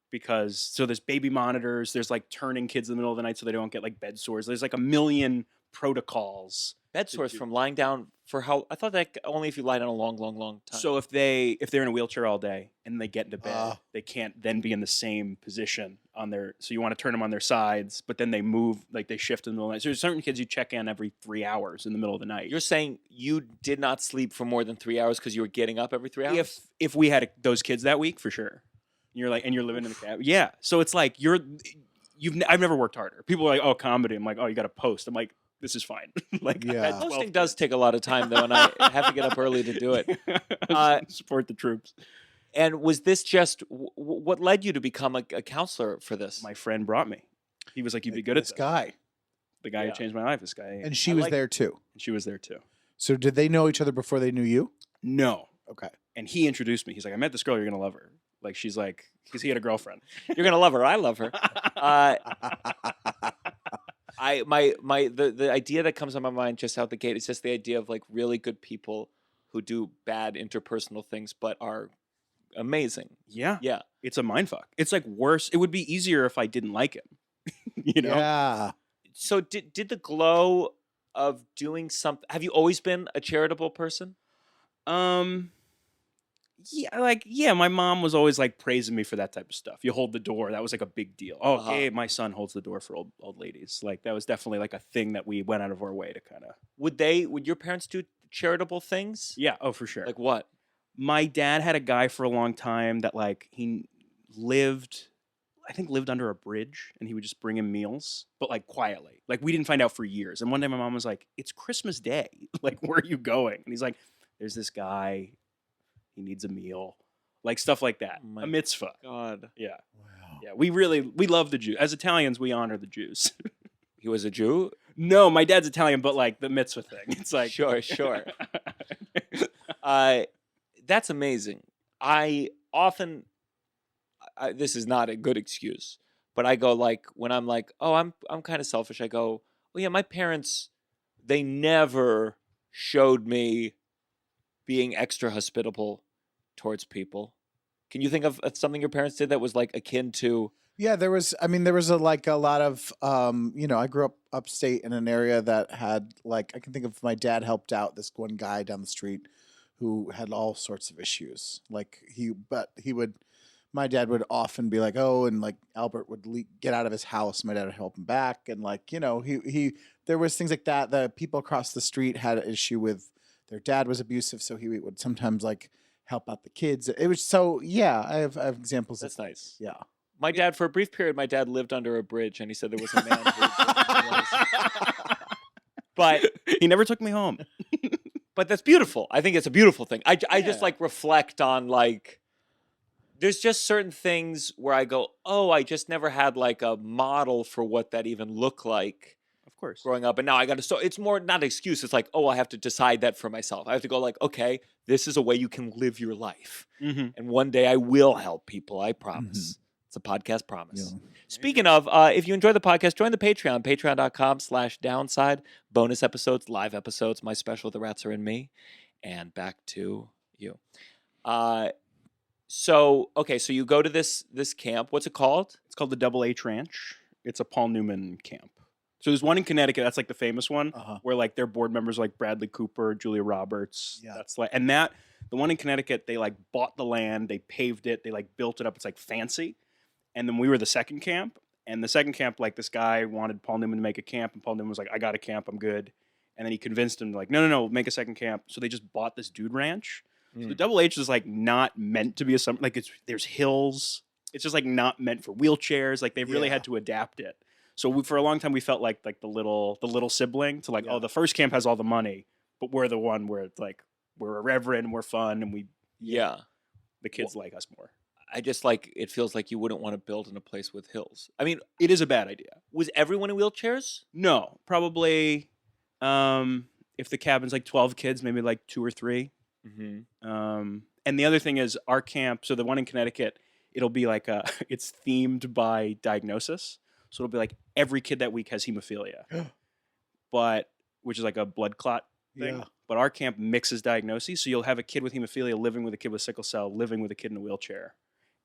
because so there's baby monitors. There's like turning kids in the middle of the night so they don't get like bed sores. There's like a million protocols. Bed sores from lying down for how? I thought that only if you lie down a long time. So if they're in a wheelchair all day and they get into bed, Ah. they can't then be in the same position on their. So you want to turn them on their sides, but then they move like they shift in the middle of the night. So there's certain kids you check in every 3 hours in the middle of the night. You're saying you did not sleep for more than 3 hours because you were getting up every 3 hours? If we had those kids that week, for sure. You're like, and you're living in the cab. Yeah. So it's like I've never worked harder. People are like, oh, comedy. I'm like, oh, you got to post. I'm like, this is fine. Like, Yeah. I had 12 Posting does kids. take a lot of time though, and I have to get up early to do it. Support the troops. And was this just what led you to become a counselor for this? My friend brought me. He was like, you'd be good at this this. guy, The guy Yeah. who changed my life. This guy. and she I was like- there too. She was there too. So did they know each other before they knew you? No. Okay. And he introduced me. He's like, I met this girl. You're gonna love her. Like she's like, because he had a girlfriend. You're gonna love her. I love her. The idea that comes to my mind just out the gate is just the idea of like really good people who do bad interpersonal things but are amazing. Yeah. Yeah. It's a mind fuck. It's like worse. It would be easier if I didn't like him. You know? Yeah. So did the glow of doing something? Have you always been a charitable person? Yeah, my mom was always like praising me for that type of stuff. You hold the door. That was like a big deal. Oh, Uh-huh. Gabe, my son holds the door for old ladies. Like that was definitely like a thing that we went out of our way to kind of. Would your parents do charitable things? Yeah. Oh, for sure. Like what? My dad had a guy for a long time that like he lived under a bridge and he would just bring him meals, but like quietly. Like we didn't find out for years. And one day my mom was like, it's Christmas Day. Like, where are you going? And he's like, there's this guy. He needs a meal. Like stuff like that. Oh my A mitzvah. God. Yeah. Wow. Yeah. We love the Jews. As Italians, we honor the Jews. He was a Jew? No, my dad's Italian, but like the mitzvah thing. It's like Sure. That's amazing. This is not a good excuse, but I go like when I'm like, oh, I'm kind of selfish. I go, well, Well, yeah, my parents, they never showed me being extra hospitable towards people. Can you think of something your parents did that was like akin to? Yeah, there was. I mean, there was a lot of. I grew up upstate in an area that had like I can think of. My dad helped out this one guy down the street who had all sorts of issues. My dad would often be like, "Oh," and like Albert would get out of his house. My dad would help him back, and like he there was things like that. The people across the street had an issue with their dad was abusive, so he would sometimes like help out the kids. It was so yeah. I have examples. That's nice. Yeah. My dad, for a brief period, my dad lived under a bridge, and he said there was a man who. But He never took me home. but that's beautiful. I think it's a beautiful thing. I just Yeah. like reflect on like. There's just certain things where I go, oh, I just never had like a model for what that even looked like Of course. growing up. And now I got to, so it's more not an excuse. It's like, oh, I have to decide that for myself. I have to go like, okay, this is a way you can live your life. Mm-hmm. And one day I will help people. I promise. It's a podcast promise. Yeah. Speaking of, if you enjoy the podcast, join the Patreon, patreon.com/downside. Bonus episodes, live episodes, my special, The Rats Are In Me. And back to you. So you go to this camp. What's it called? It's called the Double H Ranch. It's a Paul Newman camp. So there's one in Connecticut. That's like the famous one where like their board members are, like Bradley Cooper, Julia Roberts. Yeah. That's like, and that the one in Connecticut, they like bought the land, they paved it, they like built it up. It's like fancy. And then we were the second camp. And the second camp, like this guy wanted Paul Newman to make a camp, and Paul Newman was like, I got a camp, I'm good. And then he convinced him like, no, make a second camp. So they just bought this dude ranch. So the Double H is like not meant to be like there's hills. It's just like not meant for wheelchairs. Like they've really had to adapt it. So for a long time we felt like the little sibling to like, oh, the first camp has all the money, but we're the one where it's like we're irreverent, we're fun, and the kids like us more. I just like, it feels like you wouldn't want to build in a place with hills. I mean, It is a bad idea. was everyone in wheelchairs? No, probably if the cabin's like 12 kids, maybe like 2 or 3. Mm-hmm. And the other thing is our camp, so the one in Connecticut, it'll be like it's themed by diagnosis. So it'll be like every kid that week has hemophilia, which is like a blood clot thing. Yeah. But our camp mixes diagnoses. So you'll have a kid with hemophilia living with a kid with sickle cell, living with a kid in a wheelchair.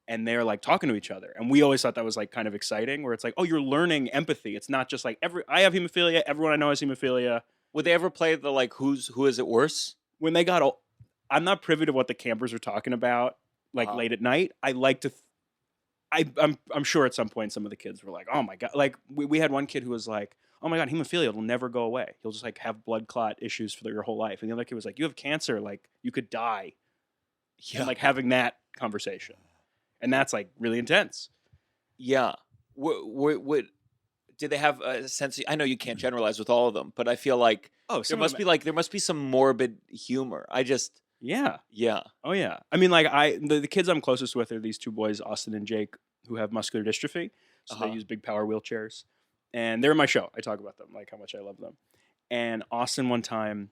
And they're like talking to each other. And we always thought that was like kind of exciting, where it's like, oh, you're learning empathy. It's not just like I have hemophilia, everyone I know has hemophilia. Would they ever play the like who is it worse? When they got I'm not privy to what the campers are talking about like late at night. I like to I'm sure at some point some of the kids were like, oh my god, like we had one kid who was like, oh my god, hemophilia will never go away. You'll just like have blood clot issues for your whole life. And the other kid was like, you have cancer, like you could die. Yeah. And like having that conversation. And that's like really intense. Yeah. Did they have a sense? I know you can't generalize with all of them, but I feel like there must be some morbid humor. Yeah. Yeah. Oh yeah. I mean, like the kids I'm closest with are these 2 boys, Austin and Jake, who have muscular dystrophy. So they use big power wheelchairs, and they're in my show. I talk about them, like how much I love them. And Austin, one time,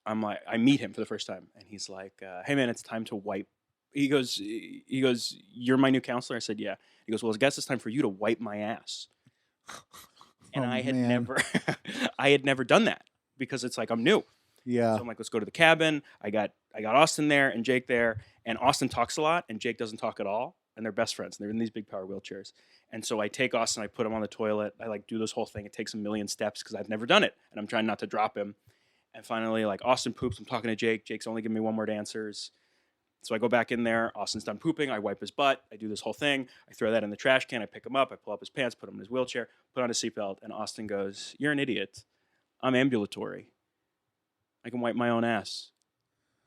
I meet him for the first time, and he's like, "Hey man, it's time to wipe." He goes, "You're my new counselor." I said, "Yeah." He goes, "Well, I guess it's time for you to wipe my ass." And I had never done that because it's like I'm new. Yeah. So I'm like, let's go to the cabin. I got Austin there and Jake there, and Austin talks a lot and Jake doesn't talk at all, and they're best friends. And they're in these big power wheelchairs. And so I take Austin, I put him on the toilet. I like do this whole thing. It takes a million steps because I've never done it, and I'm trying not to drop him. And finally, like Austin poops. I'm talking to Jake. Jake's only giving me 1 word answers. So I go back in there. Austin's done pooping. I wipe his butt. I do this whole thing. I throw that in the trash can. I pick him up. I pull up his pants, put him in his wheelchair, put on his seatbelt. And Austin goes, "You're an idiot. I'm ambulatory. I can wipe my own ass."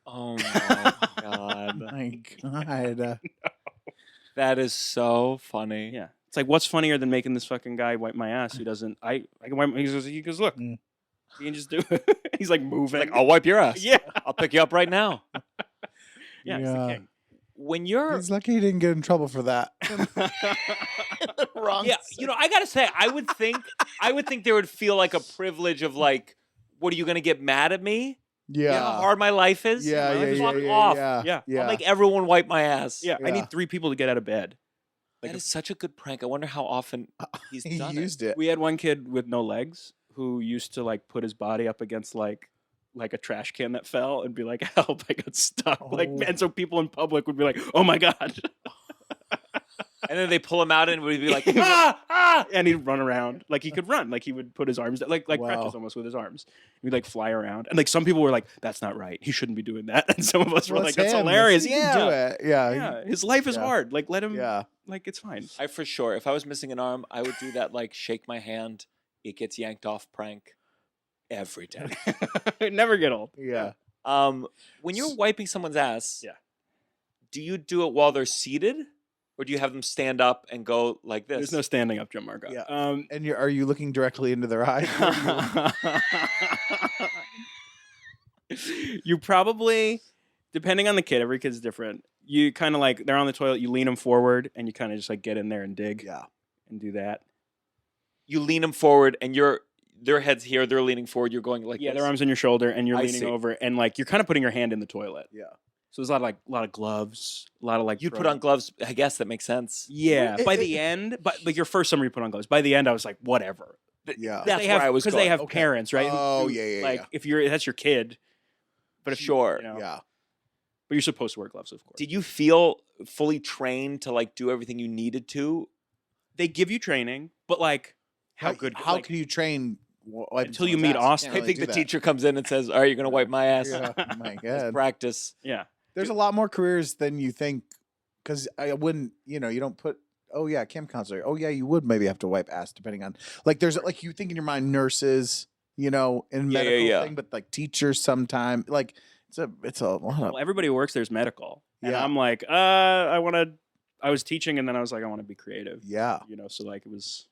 Oh my god. My God. That is so funny. Yeah. It's like, what's funnier than making this fucking guy wipe my ass who doesn't, I can wipe, he goes, look, you can just do it. He's like moving. Like, I'll wipe your ass. Yeah. I'll pick you up right now. Yeah, he's the Yeah. king. When you're He's lucky he didn't get in trouble for that. Wrong. Yeah, I gotta say, I would think there would feel like a privilege of like, what are you gonna get mad at me? Yeah. You know how hard my life is? Yeah, Fuck yeah, off. Yeah. Yeah. I'll make everyone wipe my ass. Yeah, I Yeah. need 3 people to get out of bed. That is such a good prank. I wonder how often he's He done used it. We had one kid with no legs who used to like put his body up against like a trash can that fell and be like, "Help! I got stuck." Like, Oh. and so people in public would be like, "Oh my god!" And then they pull him out and we'd be like, ah. And he'd run around like he could run, like he would put his arms like Wow. crutches almost with his arms. He'd like fly around, and like some people were like, "That's not right. He shouldn't be doing that." And some of us were Well, like, it's "That's him. hilarious." He can do it. Yeah. Yeah, his life is Yeah. hard. Like let him. Yeah. Like it's fine. I for sure, if I was missing an arm, I would do that like shake my hand, it gets yanked off prank every day. Never get old. Yeah. When you're wiping someone's ass, Yeah. do you do it while they're seated, or do you have them stand up and go like this? There's no standing up, Gianmarco. Yeah. Um, And are you looking directly into their eyes? you probably, depending on the kid, every kid's different. You kind of like, they're on the toilet, you lean them forward, and you kind of just like get in there and dig Yeah. and do that. You lean them forward, and their head's here, they're leaning forward. You're going like Yeah, this. their arms on your shoulder, and you're I leaning see. over, and like you're kind of putting your hand in the toilet. Yeah. So there's a lot of gloves, a lot of like. You'd put on gloves. I guess that makes sense. Yeah, It- by it- the end, but like your first summer you put on gloves. By the end, I was like, whatever. Yeah. That's they have, where I was because they going. have Okay. parents, right? Oh, yeah, Like yeah. if that's your kid. But if Sure. you know, Yeah. but you're supposed to wear gloves, of course. Did you feel fully trained to like do everything you needed to? They give you training, but like how good? How like, can you train Until you meet Austin. I think the teacher comes in and says, "All right, you're gonna wipe my ass." Yeah. My Let's God. practice. Yeah. There's a lot more careers than you think, because I wouldn't, you don't put, oh yeah, camp counselor. Oh yeah, you would maybe have to wipe ass depending on, like there's like you think in your mind nurses, in medical yeah. thing, but like teachers sometime, like it's a lot of, Well, everybody who works there's medical, and Yeah. I'm like, I was teaching, and then I was like, I want to be creative. yeah. So like it was.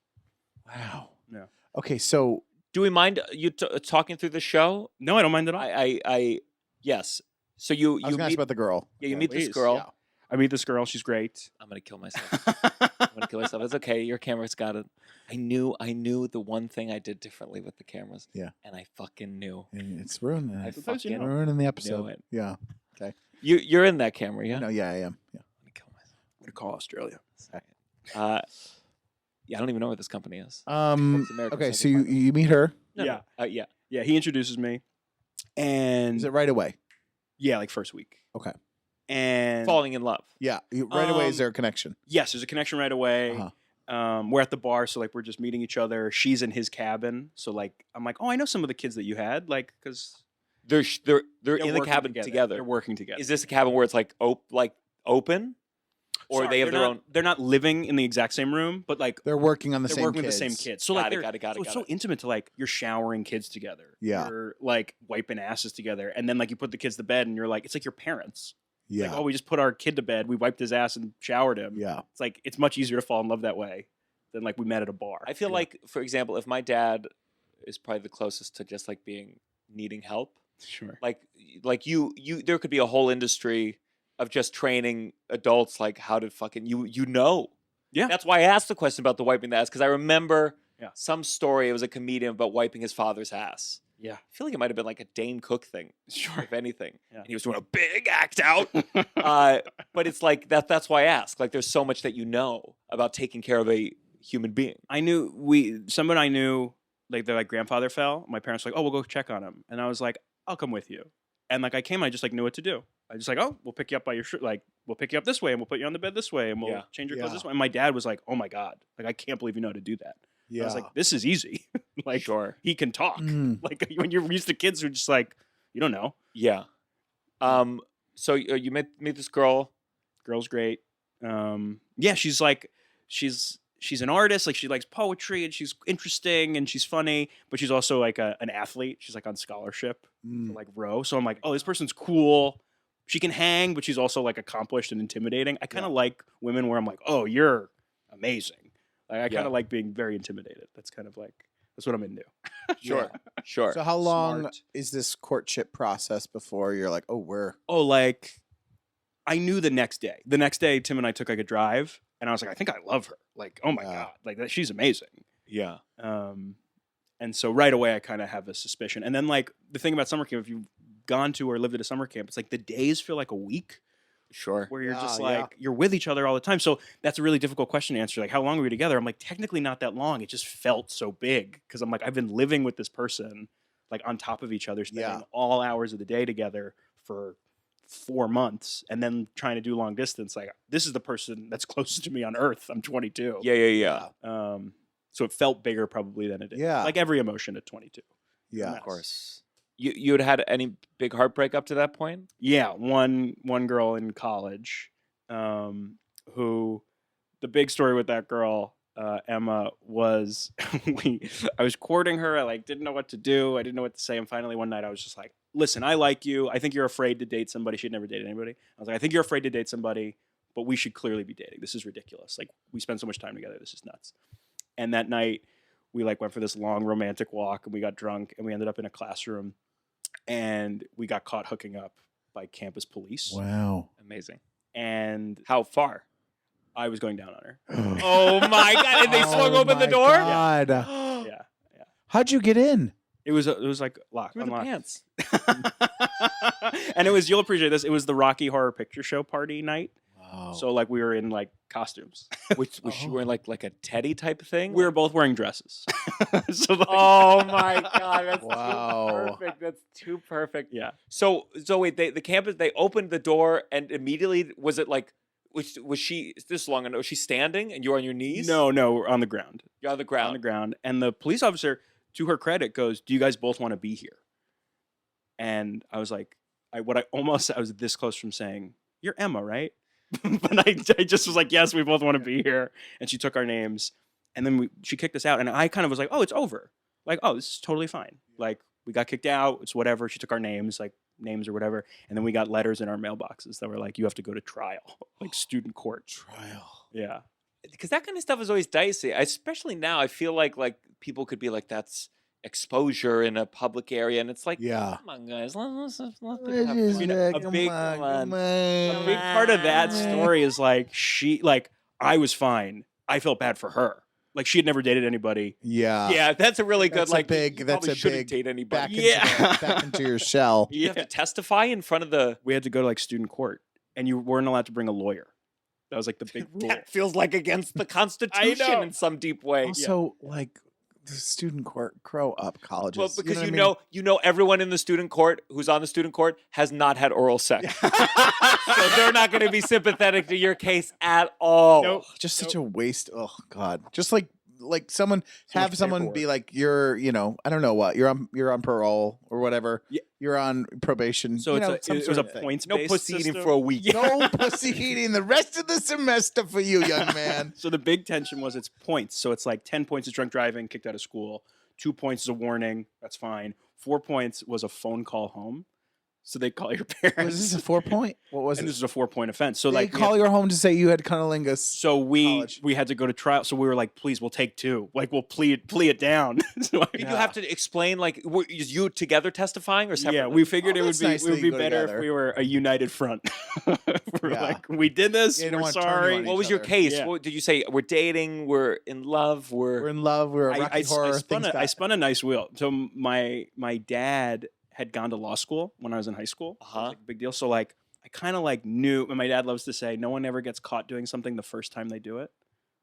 Wow. Yeah. Okay, so Do we mind you talking through the show? No, I don't mind at all. I yes. So you I was you gonna ask meet, about the girl. yeah, you Yeah, meet this please. girl. Yeah. I meet this girl. She's great. I'm gonna kill myself. I'm gonna kill myself. It's okay. Your camera's got it. I knew the one thing I did differently with the cameras. Yeah. And I fucking knew. And it's ruining I it. Sometimes you fucking know. Ruining the episode. knew it. Yeah. You're in that camera, yeah? No, yeah, I am. Yeah. I'm gonna kill myself. I'm gonna call Australia. Yeah, I don't even know what this company is. It's American, Okay, I so can you find it. you meet her. No, Yeah. no. Yeah. Yeah, he introduces me, and Is it right away? yeah, like first week. Okay. And Falling in love. Yeah. Right away. Is Um, there a connection? yes, there's a connection right away. Uh-huh. We're at the bar, so like we're just meeting each other. She's in his cabin, so like I'm like, oh, I know some of the kids that you had, like because They're in the working cabin together. They're working together. Is this a cabin where it's like open, or Sorry, they have they're their not- own? They're not living in the exact same room, but like They're working on the they're same working kids. with the same kids. So Got like it, they're got it, got it, so got it's so it. intimate to like you're showering kids together. Yeah. You're like wiping asses together, and then like you put the kids to bed, and you're like, it's like your parents. Yeah. Like, oh, we just put our kid to bed. We wiped his ass and showered him. Yeah. It's like it's much easier to fall in love that way than like we met at a bar. I feel you know? like, for example, if my dad is probably the closest to just like needing help. sure. Like you there could be a whole industry of just training adults like how to fucking Yeah. That's why I asked the question about the wiping the ass, because I remember Yeah. some story. It was a comedian about wiping his father's ass. Yeah. I feel like it might have been like a Dane Cook thing, Sure. if anything. Yeah. And he was doing a big act out. But it's like that's why I ask. Like there's so much that you know about taking care of a human being. I knew someone I knew, like their like grandfather fell. My parents were like, oh, we'll go check on him, and I was like, I'll come with you. And like I came, I just like knew what to do. I just like, oh, we'll pick you up by your shirt. Like we'll pick you up this way, and we'll put you on the bed this way, and we'll Yeah. change your clothes Yeah. this way. And my dad was like, oh my god, like I can't believe you know how to do that. Yeah. I was like, this is easy. Like Sure. he can talk. Mm. Like when you're used to kids who are just like, you don't know. Yeah. So you meet this girl. Girl's great. Yeah, she's like, she's an artist. Like she likes poetry and she's interesting and she's funny, but she's also like an athlete. She's like on scholarship Mm. for like row. So I'm like, oh, this person's cool. She can hang, but she's also like accomplished and intimidating. I kind of like women where I'm like, oh, you're amazing. Like I kind Yeah. of like being very intimidated. That's kind of like that's what I'm into. Sure. Sure. So how long Smart. is this courtship process before you're like, oh, we're Oh, like I knew the next day. The next day, Tim and I took like a drive, and I was like, I think I love her. Like, oh my Yeah. god, like that, she's amazing. Yeah. And so right away, I kind of have a suspicion. And then like the thing about summer camp, if you've gone to or lived at a summer camp, it's like the days feel like a week. Sure. where you're Yeah, just yeah. like you're with each other all the time. So that's a really difficult question to answer. Like, how long were we together? I'm like, technically not that long. It just felt so big because I'm like, I've been living with this person like on top of each other, spending all hours of the day together for 4 months, and then trying to do long distance. Like, this is the person that's closest to me on earth. I'm 22. Yeah. So it felt bigger probably than it did. Yeah. Like every emotion at 22. Yeah. Of course. You had any big heartbreak up to that point? Yeah, one girl in college, who, the big story with that girl, Emma, was I was courting her. I like didn't know what to do. I didn't know what to say. And finally one night I was just like, listen, I like you. I think you're afraid to date somebody. She'd never dated anybody. I was like, I think you're afraid to date somebody, but we should clearly be dating. This is ridiculous. Like, we spend so much time together. This is nuts. And that night we like went for this long romantic walk and we got drunk and we ended up in a classroom and we got caught hooking up by campus police. Wow. Amazing. And How far? I was going down on her. Oh my God! And they swung open the door. God. Yeah. How'd you get in? It was like locked. Through the Unlocked. pants. And it was, you'll appreciate this, it was the Rocky Horror Picture Show party night. Wow. So like we were in like costumes. Was she wearing like a teddy type of thing? We were both wearing dresses. So like, Oh my God! That's Wow. too perfect. That's too perfect. yeah. So wait, the campus, they opened the door and immediately was it like was she this long enough? Was she standing and you were on your knees? No, we're on the ground. You're on the On the ground. ground. And the police officer, to her credit, goes, "Do you guys both want to be here?" And I was like, I was this close from saying, "You're Emma, right?" But I just was like, "Yes, we both want to be here." And she took our names, and then she kicked us out. And I kind of was like, "Oh, it's over. Like, oh, this is totally fine. Like, we got kicked out. It's whatever." She took our names, like names or whatever, and then we got letters in our mailboxes that were like, "You have to go to trial, like student court." Trial. Yeah. Because that kind of stuff is always dicey. Especially now, I feel like people could be like, "That's exposure in a public area," and it's like, Yeah. come on, guys, let's have A fun. big- on. A big part of that story is like I was fine. I felt bad for her. Like, she had never dated anybody. Yeah. Yeah, that's a really good That's a like. big- you that's probably a shouldn't big date anybody. Back into your shell. You have to testify in front of the. We had to go to like student court, and you weren't allowed to bring a lawyer. That was like the big rule. That feels like against the Constitution know. in some deep way. Also, like the student court, grow up, colleges. Well, because what I you know everyone in the student court who's on the student court has not had oral sex, so they're not going to be sympathetic to your case at all. Nope. just such a waste. Oh God, just like someone So much have someone paperwork. be like, you're, I don't know what, you're on parole or whatever. Yeah. You're on probation. So you know, it some was sort a of thing. points No based pussy eating system. for a week. No pussy eating the rest of the semester for you, young man. So the big tension was it's points. So it's like 10 points is drunk driving, kicked out of school. 2 points is a warning. That's fine. 4 points was a phone call home. So they call your parents. Was this a 4-point? What was and it? this is a 4-point offense. So They like call your home to say you had cunnilingus. so we college. had to go to trial. So we were like, please, we'll take 2. Like, we'll plea it down. So Did you have to explain were you together testifying or separately? yeah, we figured Oh, it would that's be nice it would that be you go better together. if we were a united front. We're Yeah. like, we did this. Yeah, you don't we're wanna turn you sorry. on What each was your other. case? Yeah. What, did you say we're dating? We're in love? We're in love. We're a Rocky Horror. I spun a nice wheel. So my dad had gone to law school when I was in high school. So it was, Uh-huh. like a big deal. So like I kind of like knew, and my dad loves to say, no one ever gets caught doing something the first time they do it.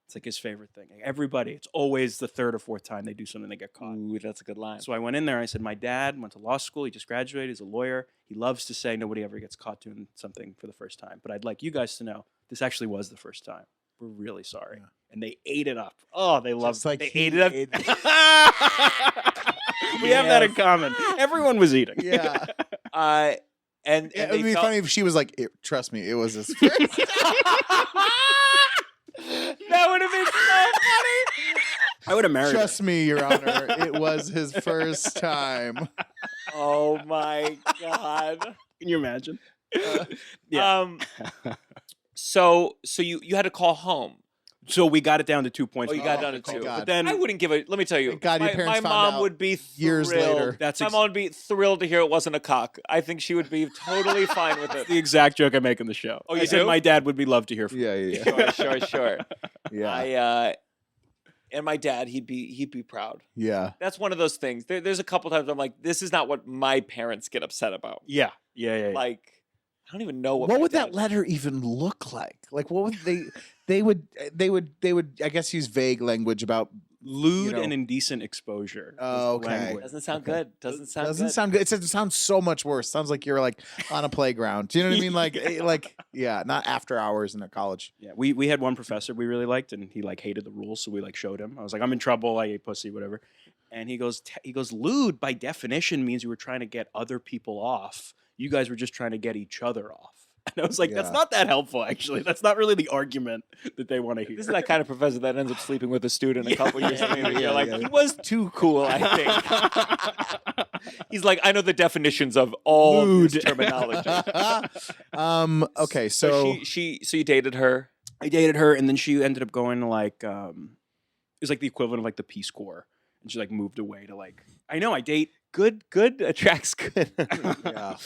It's like his favorite thing. Like, everybody, it's always the 3rd or 4th time they do something they get caught. Ooh, that's a good line. So I went in there and I said, my dad went to law school. He just graduated. He's a lawyer. He loves to say nobody ever gets caught doing something for the first time. But I'd like you guys to know this actually was the first time. We're really sorry. Yeah. And they ate it up. Oh, they loved Just like they he ate it up. We have that in common. Everyone was eating. Yeah. And It they would be felt- funny if she was like, trust me, it was his first. That would have been so funny. I would have married her. Trust me, Your Honor, it was his first time. Oh my God. Can you imagine? So you had to call home. So we got it down to 2 points. Oh, you got it down to thank 2. God. But then I wouldn't give it. Let me tell you. Thank God your my parents found mom out would be years thrilled. later. That's my mom would be thrilled to hear it wasn't a cock. I think she would be totally fine with the it. exact joke I make in the show. Oh, I you said do? my dad would be loved to hear from. Yeah. Sure. Yeah. And my dad, he'd be proud. Yeah. That's one of those things. There's a couple times I'm like, this is not what my parents get upset about. Yeah. Like, I don't even know what What my would that dad- letter even look like? Like, what would they would I guess use vague language about Lewd know. and indecent exposure. was Oh, the okay. language. Doesn't sound Okay. good. Doesn't sound doesn't good. sound good. It sounds so much worse. Sounds like you're like on a playground. Do you know what I mean? Like yeah, not after hours in a college. Yeah, we had one professor we really liked, and he like hated the rules, so we like showed him. I was like, I'm in trouble. I ate pussy, whatever. And he goes, lewd by definition means you were trying to get other people off. You guys were just trying to get each other off. And I was like, that's Yeah. not that helpful, actually. That's not really the argument that they want to hear. This is that kind of professor that ends up sleeping with a student a couple years later. yeah, You're like, yeah. he was too cool, I think. He's like, I know the definitions of all this terminology. Okay, so So you dated her. I dated her, and then she ended up going to like, it was like the equivalent of like the Peace Corps. And she like moved away to like, I know, I date. Good attracts good. yeah.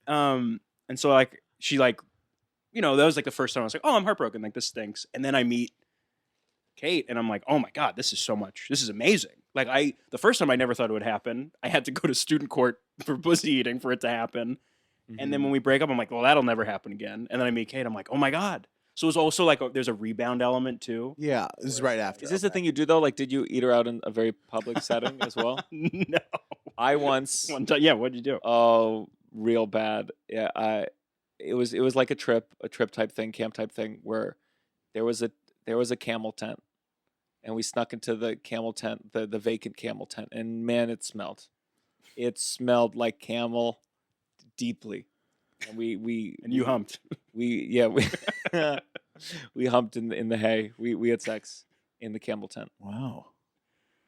And so like, she like, you know, that was like the first time I was like, oh, I'm heartbroken. Like this stinks. And then I meet Kate and I'm like, oh my God, this is so much. This is amazing. Like the first time I never thought it would happen. I had to go to student court for pussy eating for it to happen. And then when we break up, I'm like, well, that'll never happen again. And then I meet Kate. I'm like, oh my God. So it was also like, there's a rebound element too. Yeah, this is right after. Is this the thing you do though? Like, did you eat her out in a very public setting as well? No. I once. One time, yeah, what'd you do? Oh, real bad. Yeah, it was like a trip type thing, camp type thing, where there was a camel tent, and we snuck into the camel tent, the vacant camel tent, and man, it smelled like camel deeply, and we And you humped. we we humped in the hay. We had sex in the camel tent. Wow.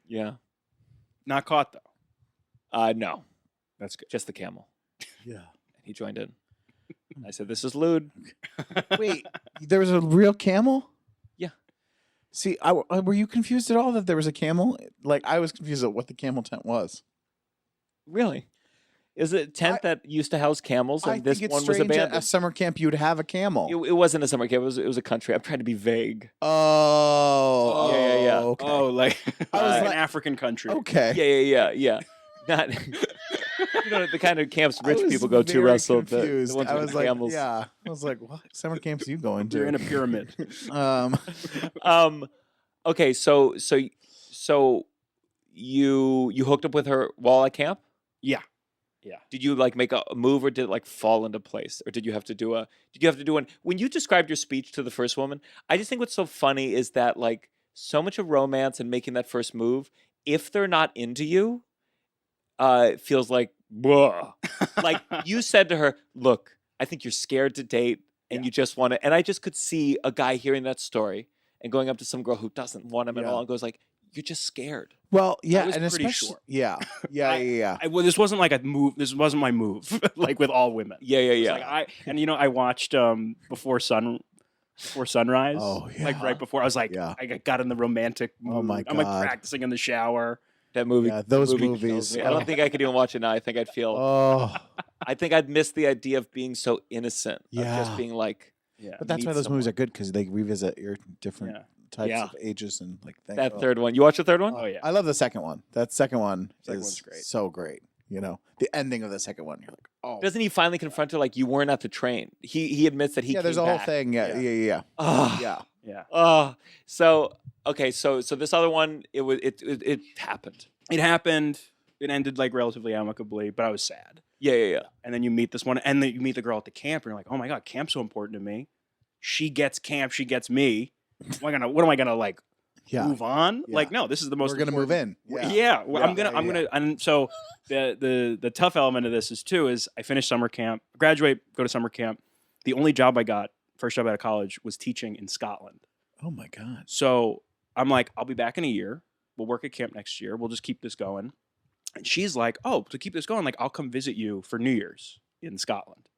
Yeah. Not caught though. No, That's good. just the camel. Yeah. And he joined in. I said, "This is lewd." Wait, there was a real camel? Yeah. See, were you confused at all that there was a camel? Like, I was confused at what the camel tent was. Really? Is it a tent that used to house camels, and I this think it's one was strange at abandoned? a summer camp you'd have a camel. It wasn't a summer camp. It was a country. I'm trying to be vague. Oh. Yeah. Okay. Oh, like I was an like- African country. Okay. Yeah. Not the kind of camps I rich was people go to, very Russell. confused. The ones I with was the like, camels. yeah. I was like, what summer camps are you going to? You're in a pyramid. Okay, so you hooked up with her while at camp? Yeah. Did you like make a move, or did it like fall into place, or did you have to do one? When you described your speech to the first woman, I just think what's so funny is that like so much of romance and making that first move, if they're not into you, it feels like blah. Like you said to her, "Look, I think you're scared to date, and you just want to." And I just could see a guy hearing that story and going up to some girl who doesn't want him at Yeah. all, and goes like, "You're just scared." Well, yeah, was and pretty especially, sure. yeah. Well, this wasn't like a move. This wasn't my move. Like with all women. Yeah. It's like I watched before sunrise. Oh, Like yeah. right before I was like, Yeah. I got in the romantic mood. Oh, my I'm like God. practicing in the shower. That movie. Yeah, those that movie kills movies. me. I don't think I could even watch it now. I think I'd feel. Oh, I think I'd miss the idea of being so innocent. Of Yeah. just being like Yeah. but that's meet why those movies someone. are good because they revisit your different Yeah. types Yeah. of ages and like things. that third one. You watch the third one? Oh yeah. I love the second one. That second one Second is one's great. so great. You know, the ending of the second one, you're like, oh, Doesn't he finally confront her like you weren't at the train? He admits that he. yeah. There's came a whole back. thing. Yeah. Ah. Yeah. Yeah. So okay. So this other one, it happened. It happened. It ended like relatively amicably, but I was sad. Yeah. And then you meet this one, and then you meet the girl at the camp, and you're like, oh my God, camp's so important to me. She gets camp, she gets me. What am I gonna like Yeah. move on? Yeah. Like, no, this is the most We're gonna move important- in. Yeah, well, I'm Yeah, gonna, and so the tough element of this is I finished summer camp, graduate, go to summer camp. The only job I got, first job out of college, was teaching in Scotland. Oh my God. So I'm like, I'll be back in a year. We'll work at camp next year. We'll just keep this going. And she's like, oh, to keep this going, like I'll come visit you for New Year's in Scotland.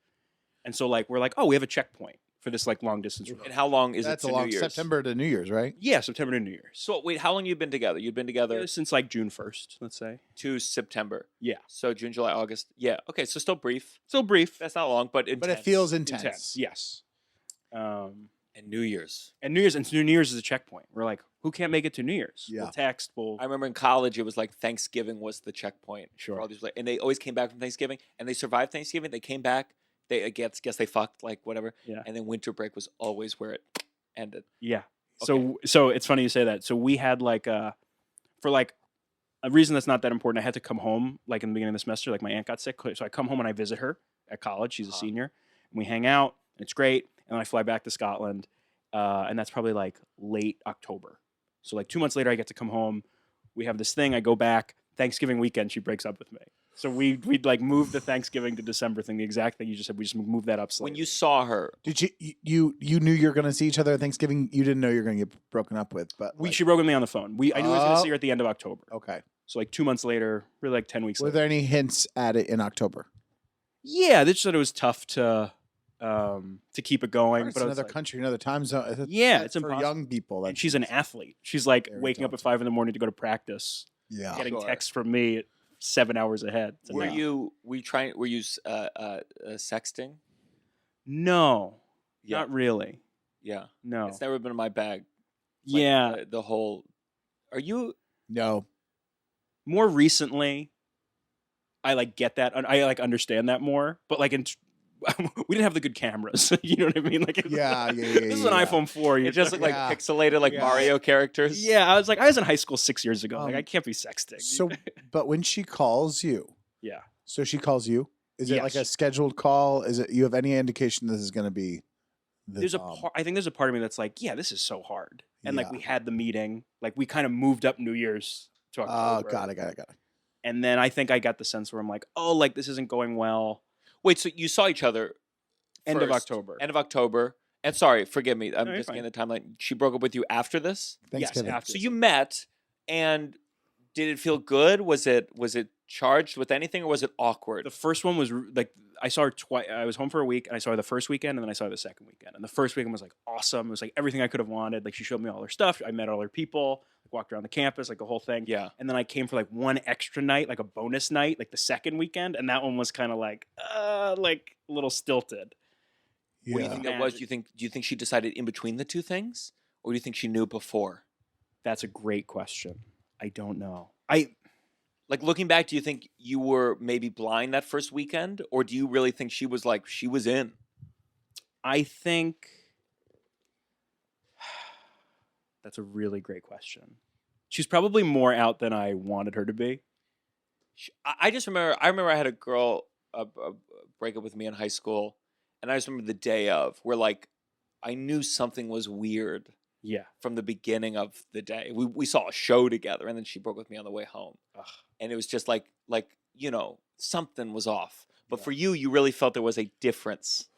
And so like we're like, oh, we have a checkpoint for this like long distance. And how long is That's it a to long New Year's? September to New Year's, right? Yeah, September to New Year's. So wait, how long you been together? You've been together Since like June 1st, let's say. to September. Yeah. So June, July, August. Yeah. Okay. So still brief. Still brief. That's not long, but intense. But it feels intense. Yes. And New Year's. And New Year's is a checkpoint. We're like, who can't make it to New Year's? Yeah. We'll text. I remember in college, it was like Thanksgiving was the checkpoint. Sure. For all these, and they always came back from Thanksgiving, and they survived Thanksgiving. They came back they guess they fucked, like whatever. Yeah. And then winter break was always where it ended. Yeah. So it's funny you say that. So we had like for like a reason that's not that important. I had to come home like in the beginning of the semester. Like my aunt got sick, so I come home and I visit her at college. She's a senior, and we hang out. And it's great. And then I fly back to Scotland, and that's probably like late October. So like 2 months later, I get to come home. We have this thing. I go back. Thanksgiving weekend, she breaks up with me. So we'd like move the Thanksgiving to December thing. The exact thing you just said. We just moved that up slightly. When you saw her, Did you knew you were going to see each other at Thanksgiving? You didn't know you were going to get broken up with, but like, she broke with me on the phone. I knew I was going to Oh. see her at the end of October. okay. So like 2 months later, really like 10 weeks Were later. there any hints at it in October? Yeah, they just said it was tough to keep it going. It's But I was another like, country, another time zone. Yeah, it's for impossible. young people. and she's an athlete. She's like Very waking up at daunting. 5 a.m. to go to practice, yeah. getting Sure. texts from me at 7 hours ahead. It's were amazing. you sexting? No, Yeah. not really. Yeah. No. It's never been in my bag. Like, Yeah, the whole. Are you? No. more recently, I like get that. I like understand that more. But like we didn't have the good cameras. You know what I mean? Like Yeah. this is an yeah. iPhone 4. It just looked like Yeah. pixelated, like Yeah. Mario characters. Yeah, I was in high school 6 years ago. Like I Um, can't be sexting. So, but when she calls you, yeah. so she calls you. Is it like a Yes. scheduled call? Is it you have any indication this is going to be? There's I think there's a part of me that's like, yeah, this is so hard. And like Yeah. we had the meeting, like we kind of moved up New Year's to Oh, October. got it. And then I think I got the sense where I'm like, oh, like this isn't going well. Wait, so you saw each other End of first, October. End of October. And sorry, forgive me. I'm No, you're just fine. getting the timeline. She broke up with you after this. Thanksgiving. after So you met, and did it feel good? Was it charged with anything, or was it awkward? The first one was like I saw her twice. I was home for a week, and I saw her the first weekend, and then I saw her the second weekend. And the first weekend was like awesome. It was like everything I could have wanted. Like she showed me all her stuff. I met all her people. Walked around the campus, like the whole thing. Yeah. And then I came for like one extra night, like a bonus night, like the second weekend, and that one was kind of like a little stilted. What do you Yeah. think that was? Do you think she decided in between the two things, or do you think she knew before? That's a great question. I don't know. Like looking back, do you think you were maybe blind that first weekend, or do you really think she was in? I think that's a really great question. She's probably more out than I wanted her to be. I just remember. I remember I had a girl break up with me in high school, and I just remember the day of where like I knew something was weird Yeah. from the beginning of the day. We saw a show together, and then she broke with me on the way home, Ugh. and it was just like something was off. But for you really felt there was a difference.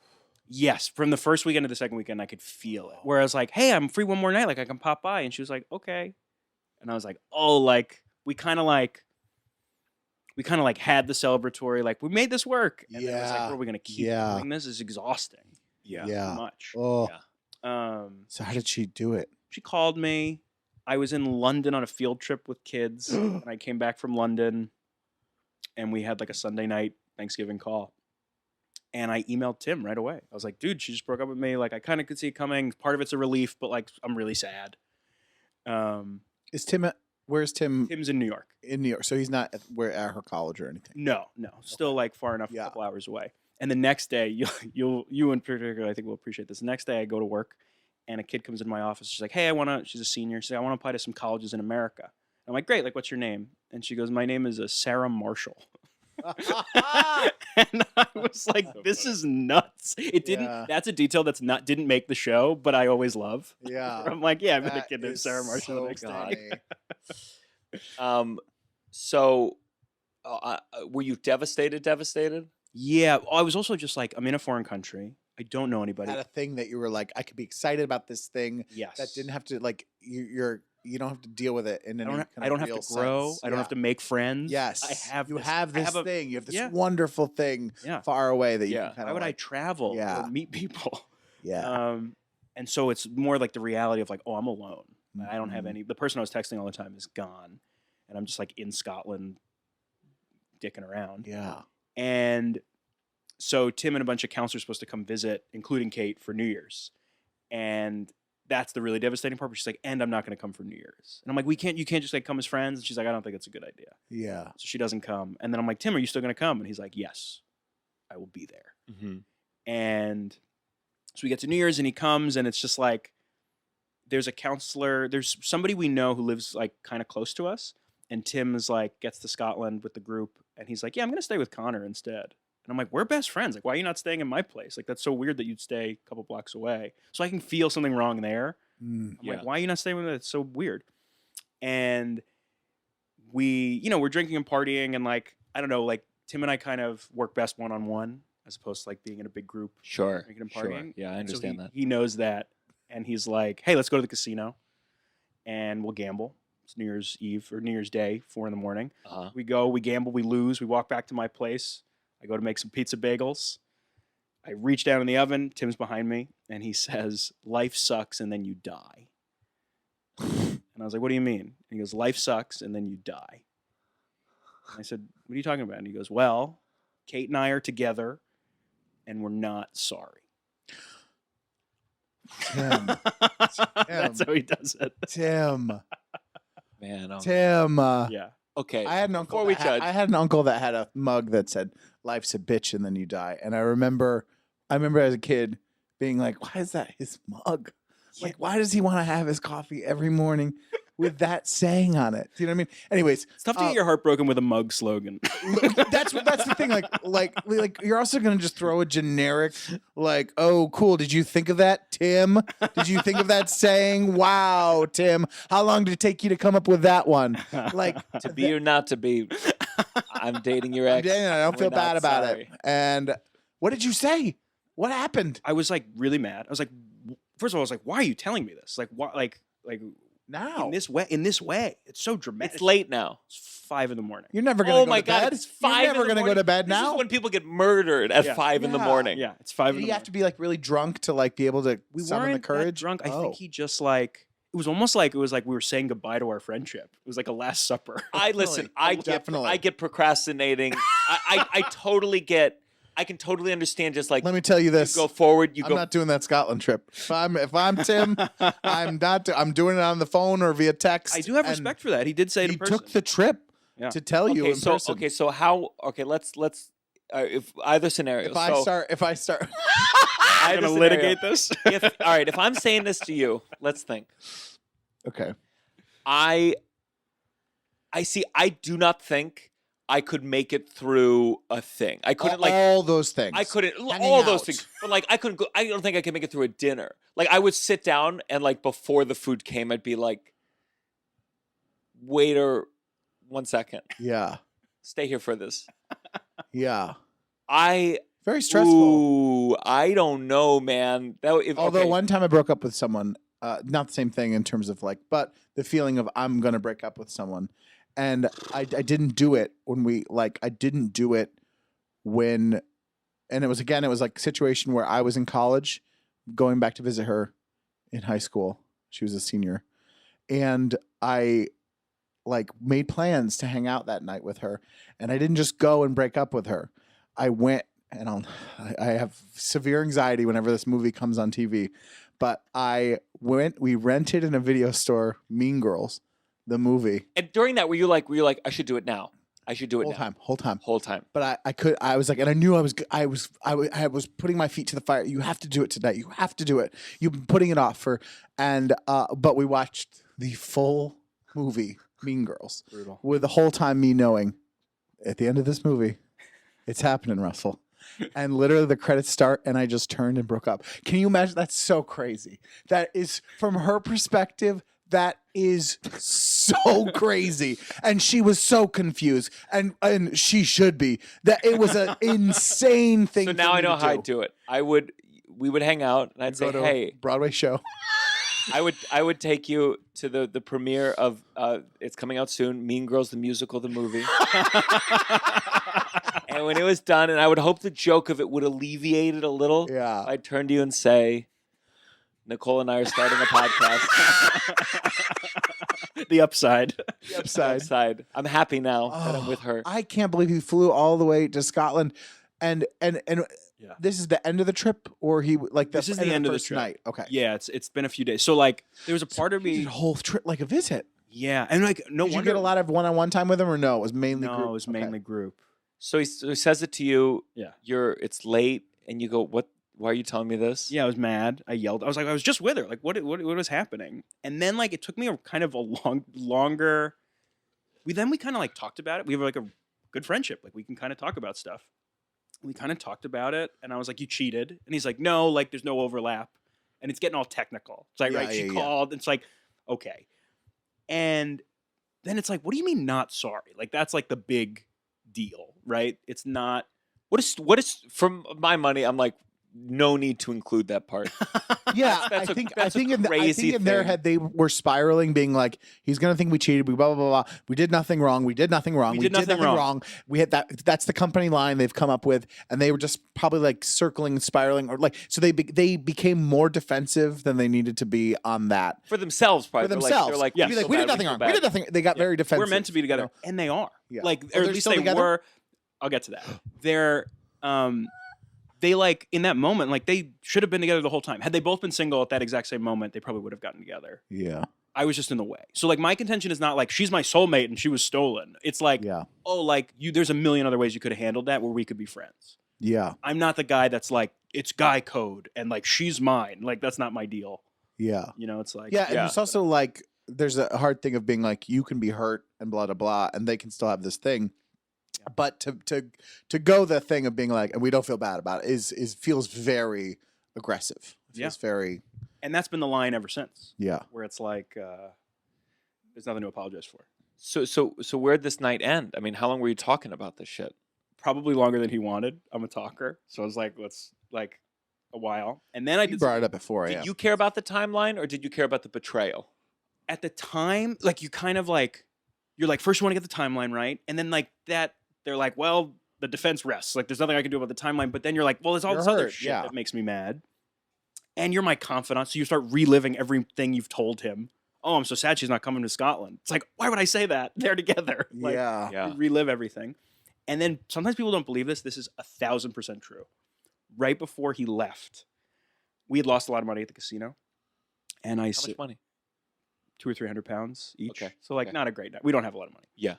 Yes, from the first weekend to the second weekend, I could feel it. Where I was like, "Hey, I'm free one more night. Like, I can pop by." And she was like, "Okay." And I was like, "Oh, like we kind of had the celebratory. Like, we made this work." And then it was like, Yeah. "Where are we gonna keep Yeah. doing this? Is exhausting. Yeah. Yeah. Too much." Oh. Yeah. So how did she do it? She called me. I was in London on a field trip with kids, and I came back from London, and we had like a Sunday night Thanksgiving call. And I emailed Tim right away. I was like, dude, she just broke up with me. Like, I kind of could see it coming. Part of it's a relief, but like, I'm really sad. Is Tim? Where's Tim? Tim's in New York. In New York. So he's not at her college or anything. No, still like far enough, Yeah. a couple hours away. And the next day, you in particular, I think will appreciate this. The next day, I go to work, and a kid comes into my office. She's like, "Hey, she's a senior. She's like, I want to apply to some colleges in America." I'm like, "Great. Like, what's your name?" And she goes, "My name is Sarah Marshall." And I was like, "This is nuts." It didn't. Yeah. That's a detail didn't make the show, but I always love. Yeah. I'm like, yeah, I met a That kid named is Sarah Marshall the so next day. funny. So, were you devastated? Yeah, I was also just like, I'm in a foreign country. I don't know anybody. Had a thing that you were like, I could be excited about this thing Yes, that didn't have to like you don't have to deal with it in any I don't have real to grow. sense. I don't have to make friends. Yes, I have. You this. have I this a- thing. You have this yeah. wonderful thing Yeah. far away that you Yeah. can kind Why of would I like, travel Yeah. or meet people? yeah. And so it's more like the reality of like, oh, I'm alone. I don't have Mhm. any. The person I was texting all the time is gone, and I'm just like in Scotland, dicking around. Yeah. And so Tim and a bunch of counselors are supposed to come visit, including Kate, for New Year's. And that's the really devastating part. But she's like, and I'm not going to come for New Year's. And I'm like, you can't just like come as friends. And she's like, I don't think it's a good idea. Yeah. So she doesn't come. And then I'm like, Tim, are you still going to come? And he's like, yes, I will be there. Mm-hmm. And so we get to New Year's and he comes and it's just like, there's a counselor, there's somebody we know who lives like kind of close to us. And Tim is like, gets to Scotland with the group. And he's like, yeah, I'm going to stay with Connor instead. And I'm like, we're best friends. Like, why are you not staying in my place? Like, that's so weird that you'd stay a couple blocks away. So I can feel something wrong there. I'm like, why are you not staying with me? It's so weird. And we, we're drinking and partying. And like, I don't know, like Tim and I kind of work best one-on-one as opposed to like being in a big group. Sure. Drinking and partying. Sure. Yeah, I understand that. He knows that. And he's like, hey, let's go to the casino and we'll gamble. It's New Year's Eve or New Year's Day, 4 a.m. We go, we gamble, we lose. We walk back to my place. I go to make some pizza bagels. I reach down in the oven. Tim's behind me. And he says, life sucks and then you die. And I was like, what do you mean? And he goes, life sucks and then you die. And I said, what are you talking about? And he goes, well, Kate and I are together and we're not sorry. Tim. That's how he does it. Tim. Man, Tim. Yeah. okay. I had an uncle. Before we that judge, I had an uncle that had a mug that said "Life's a bitch and then you die." And I remember as a kid being like, "Why is that his mug? Like, why does he want to have his coffee every morning with that saying on it?" Do you know what I mean? Anyways, It's tough to get your heart broken with a mug slogan. that's the thing. Like you're also gonna just throw a generic like, "Oh, cool. Did you think of that, Tim? Did you think of that saying? Wow, Tim. How long did it take you to come up with that one?" Like to be or not to be, I'm dating your ex. I don't feel We're bad not about sorry. it. And what did you say? What happened? I was like really mad. I was like, first of all, I was like, why are you telling me this? Like, why? Like Now in this way. It's so dramatic. It's late now. It's 5 a.m. you're never gonna Oh go my to God! bed. It's 5. You're never gonna go to bed This now. is when people get murdered at Yeah. 5 in the Yeah. morning. Yeah, it's 5 Did in you the have to be like really drunk to like be able to We summon the weren't courage? that drunk. I Oh. think he just like it was almost like we were saying goodbye to our friendship. It was like a last supper. I listen. Definitely. I get procrastinating. I totally get. I can totally understand. Just like Let me tell you you this. go forward. You I'm go. not doing that Scotland trip. If I'm Tim, I'm not. I'm doing it on the phone or via text. I do have and respect for that. He did say it He in person. took the trip Yeah. to tell you Okay, in so person. so how? Okay, let's if either scenario. If I start, I'm either gonna scenario. litigate this. All right, if I'm saying this to you, let's think. okay. I see. I do not think I could make it through a thing. I couldn't like. all those things. I couldn't Hanging all those out. things, but like I couldn't go. I don't think I could make it through a dinner. Like I would sit down and like before the food came, I'd be like, "Waiter, 1 second, Yeah. stay here for this." Yeah. I Very stressful. Ooh, I don't know, man. Although okay. one time I broke up with someone, not the same thing in terms of like, but the feeling of I'm gonna break up with someone, and I didn't do it when I didn't do it when, and it was like a situation where I was in college, going back to visit her in high school. She was a senior, and I like made plans to hang out that night with her, and I didn't just go and break up with her. I went. And I have severe anxiety whenever this movie comes on TV, but we rented in a video store, Mean Girls, the movie. And during that, were you like, I should do it now. I should do it now. Whole time. But I was like, and I knew I was putting my feet to the fire. You have to do it tonight. You have to do it. You've been putting it off but we watched the full movie, Mean Girls, Brutal. with the whole time me knowing at the end of this movie, it's happening, Russell. And literally the credits start and I just turned and broke up. Can you imagine? That's so crazy. That is, from her perspective, that is so crazy. And she was so confused. And she should be. That it was an insane thing. So now I know how I'd do it. We would hang out and I'd say, Go to a hey, Broadway show. I would take you to the premiere of it's coming out soon, Mean Girls the musical, the movie. And when it was done, and I would hope the joke of it would alleviate it a little. Yeah. I'd turn to you and say, Nicole and I are starting a podcast. The upside. The upside. Outside. I'm happy now that I'm with her. I can't believe he flew all the way to Scotland. And Yeah. this is the end of the trip, or This is the end of the first trip. night. Okay. Yeah, it's been a few days. So like there was a part of He me. did a whole trip like a visit. Yeah, and like no Did you wonder get a lot of one-on-one time with him, or no? It was mainly No, group? it was Okay. mainly group. So he says it to you. Yeah. It's late, and you go, "What Why are you telling me this? Yeah, I was mad. I yelled. I was like, I was just with her. Like, what was happening? And then like it took me a kind of a longer. We kind of like talked about it. We have like a good friendship. Like we can kind of talk about stuff. We kind of talked about it, and I was like, "You cheated," and he's like, "No, like there's no overlap," and it's getting all technical. It's like, Yeah, right? She yeah. called. It's like, okay, and then it's like, what do you mean not sorry? Like that's like the big deal, right? It's not. What is from my money? I'm like, no need to include that part. Yeah, That's I a- think that's a in crazy their thing. head they were spiraling, being like, "He's gonna think we cheated. We blah blah blah blah. We did nothing wrong. We did nothing wrong. We We did did nothing nothing wrong." wrong. We had that. That's the company line they've come up with, and they were just probably like circling, spiraling, or like so they became more defensive than they needed to be on that For themselves, probably. for themselves. They're like, Yeah. Be feel like, we bad, did nothing feel wrong. bad. We did nothing. They got very defensive. We're meant to be together, you know? and they are. Yeah. Like, Oh, or at they're least still they together? were. I'll get to that. They're, they like in that moment, like they should have been together the whole time. Had they both been single at that exact same moment, they probably would have gotten together. Yeah, I was just in the way. So like my contention is not like she's my soulmate and she was stolen. It's like, yeah, oh, like there's a million other ways you could have handled that where we could be friends. yeah, I'm not the guy that's like, it's guy code and like she's mine. Like that's not my deal. yeah. You know, it's like, Yeah, and Yeah. it's also like there's a hard thing of being like you can be hurt and blah blah blah, and they can still have this thing. But to go the thing of being like, and we don't feel bad about it is feels very aggressive. It feels very and that's been the line ever since. yeah. Where it's like, there's nothing to apologize for. So where'd this night end? I mean, how long were you talking about this shit? Probably longer than he wanted. I'm a talker, so I was like, let's like a while, and then I You did. brought it up at 4 a.m. Did you care about the timeline, or did you care about the betrayal? At the time, like you kind of like, you're like first you want to get the timeline right, and then like that they're like, well, the defense rests. Like there's nothing I can do about the timeline, but then you're like, well, there's all You're this other hurt, shit yeah. that makes me mad, and you're my confidant, so you start reliving everything you've told him. Oh, I'm so sad she's not coming to Scotland. It's like, why would I say that? They're together. Like, yeah. Yeah. you relive everything. And then sometimes people don't believe this. This is 1,000% true. Right before he left, we had lost a lot of money at the casino. And I How said much money? 200 or 300 pounds each. Okay, So like okay. not a great night. We don't have a lot of money. Yeah.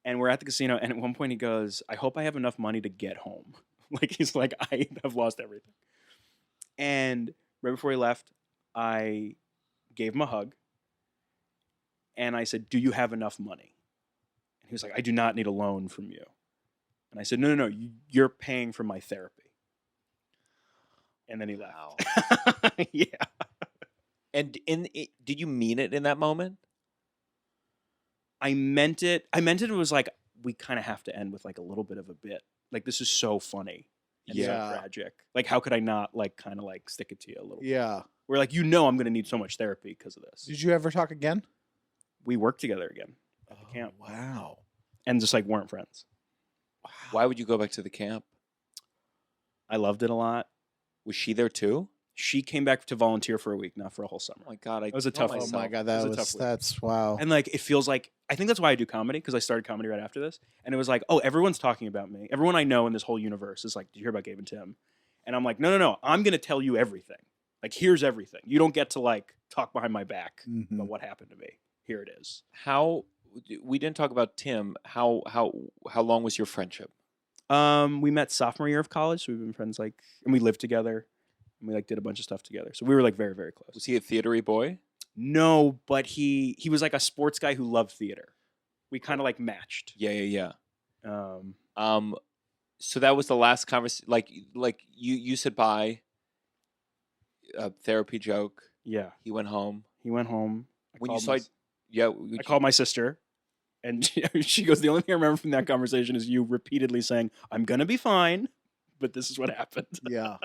And we're at the casino. And at one point he goes, I hope I have enough money to get home. Like he's like, I have lost everything. And right before he left, I gave him a hug. And I said, do you have enough money? And he was like, I do not need a loan from you. And I said, no, you're paying for my therapy. And then he left. Yeah. And did you mean it in that moment? I meant it. It was like, we kind of have to end with like a little bit of a bit. Like, this is so funny and Yeah. so tragic. Like, how could I not like kind of like stick it to you a little bit? Yeah. We're like, I'm going to need so much therapy because of this. Did you ever talk again? We worked together again at the camp Wow. and just like weren't friends. Why would you go back to the camp? I loved it a lot. Was she there too? She came back to volunteer for a week, not for a whole summer. Oh my god, I It was a kill tough one. Oh myself. my god, It was that a was tough week. that's wow. And like, it feels like, I think that's why I do comedy, because I started comedy right after this. And it was like, oh, everyone's talking about me. Everyone I know in this whole universe is like, did you hear about Gabe and Tim? And I'm like, no. I'm going to tell you everything. Like, here's everything. You don't get to like talk behind my back Mhm. about what happened to me. Here it is. How we didn't talk about Tim. How long was your friendship? We met sophomore year of college. So we've been friends like, and we lived together. And we like did a bunch of stuff together. So we were like very, very close. Was he a theatery boy? No, but he was like a sports guy who loved theater. We kind of like matched. Yeah. Um, So that was the last conversation. Like you said bye. A therapy joke. yeah. He went home. He went home. When you saw, yeah, I called my sister, and she goes, the only thing I remember from that conversation is you repeatedly saying, I'm going to be fine, but this is what happened. Yeah.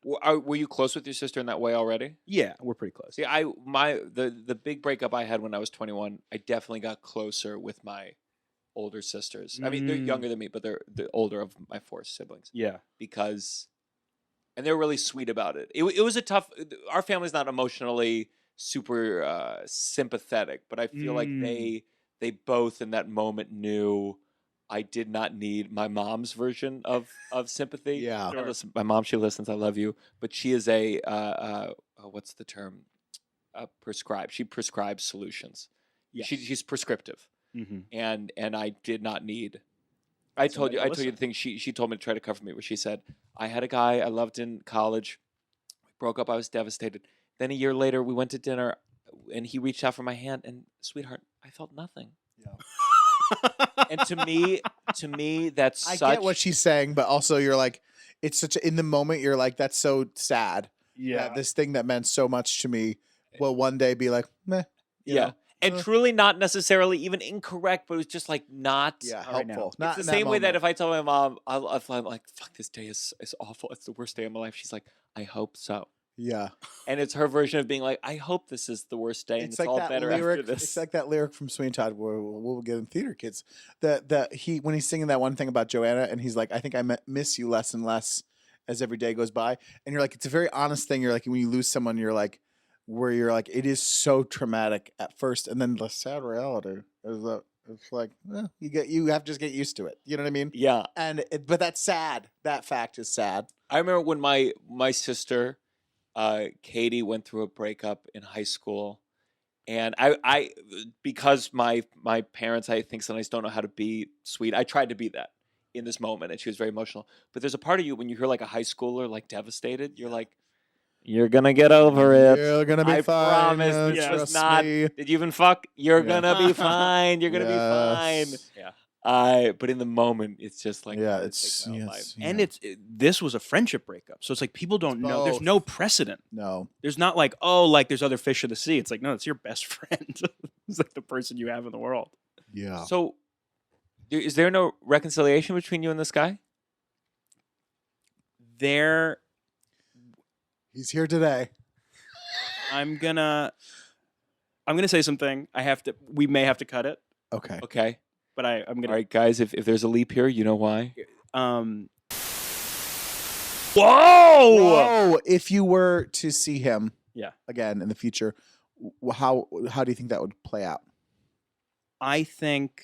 Were you close with your sister in that way already? Yeah, we're pretty close. See, the big breakup I had when I was 21, I definitely got closer with my older sisters. I mean, they're Mm. younger than me, but they're the older of my four siblings. Yeah. Because, and they're really sweet about it. It was a tough. Our family's not emotionally super sympathetic, but I feel like they both in that moment knew I did not need my mom's version of sympathy. Yeah. Now, listen, my mom, she listens. I love you, but she is a what's the term? Prescribed. She prescribes solutions. Yes. She's prescriptive, Mm-hmm. and I did not need. I told you the thing she told me to try to cover me, where she said, I had a guy I loved in college. Broke up. I was devastated. Then a year later, we went to dinner, and he reached out for my hand, and sweetheart, I felt nothing. And to me, that's I such. get what she's saying, but also you're like, it's such in the moment. You're like, that's so sad. That this thing that meant so much to me will one day be like, meh. You know? And truly not necessarily even incorrect, but it was just like not right now. helpful. It's the same way that if I tell my mom, I'm like, fuck, this day is awful. It's the worst day of my life. She's like, I hope so. Yeah. And it's her version of being like, I hope this is the worst day and it's like all that better lyric, after this. It's like that lyric from Sweeney Todd where we'll get in theater kids. That he when he's singing that one thing about Joanna and he's like, I think I miss you less and less as every day goes by. And you're like, it's a very honest thing. You're like, when you lose someone, you're like, where you're like, it is so traumatic at first, and then the sad reality is that it's like you have to just get used to it. You know what I mean? Yeah. But that's sad. That fact is sad. I remember when my sister, Katie, went through a breakup in high school, and I because my parents, I think, sometimes don't know how to be sweet. I tried to be that in this moment, and she was very emotional. But there's a part of you when you hear like a high schooler like devastated, you're like, you're gonna get over it. You're gonna be I fine. promise this was trust not. me. Did you even fuck? You're gonna be fine. You're gonna be fine. Yes. Yeah. But in the moment, it's just like, Yeah, I'm gonna it's take my own life. yes, And yeah. this was a friendship breakup. So it's like people don't know. There's both. no precedent. No. There's not like, oh, like there's other fish in the sea. It's like, no, it's your best friend. It's like the person you have in the world. Yeah. So, is there no reconciliation between you and this guy? He's here today. I'm gonna say something. We may have to cut it, Okay. Okay. but I'm All gonna. right, guys. If there's a leap here, you know why. Whoa! Oh, if you were to see him, Yeah. again in the future, how do you think that would play out? I think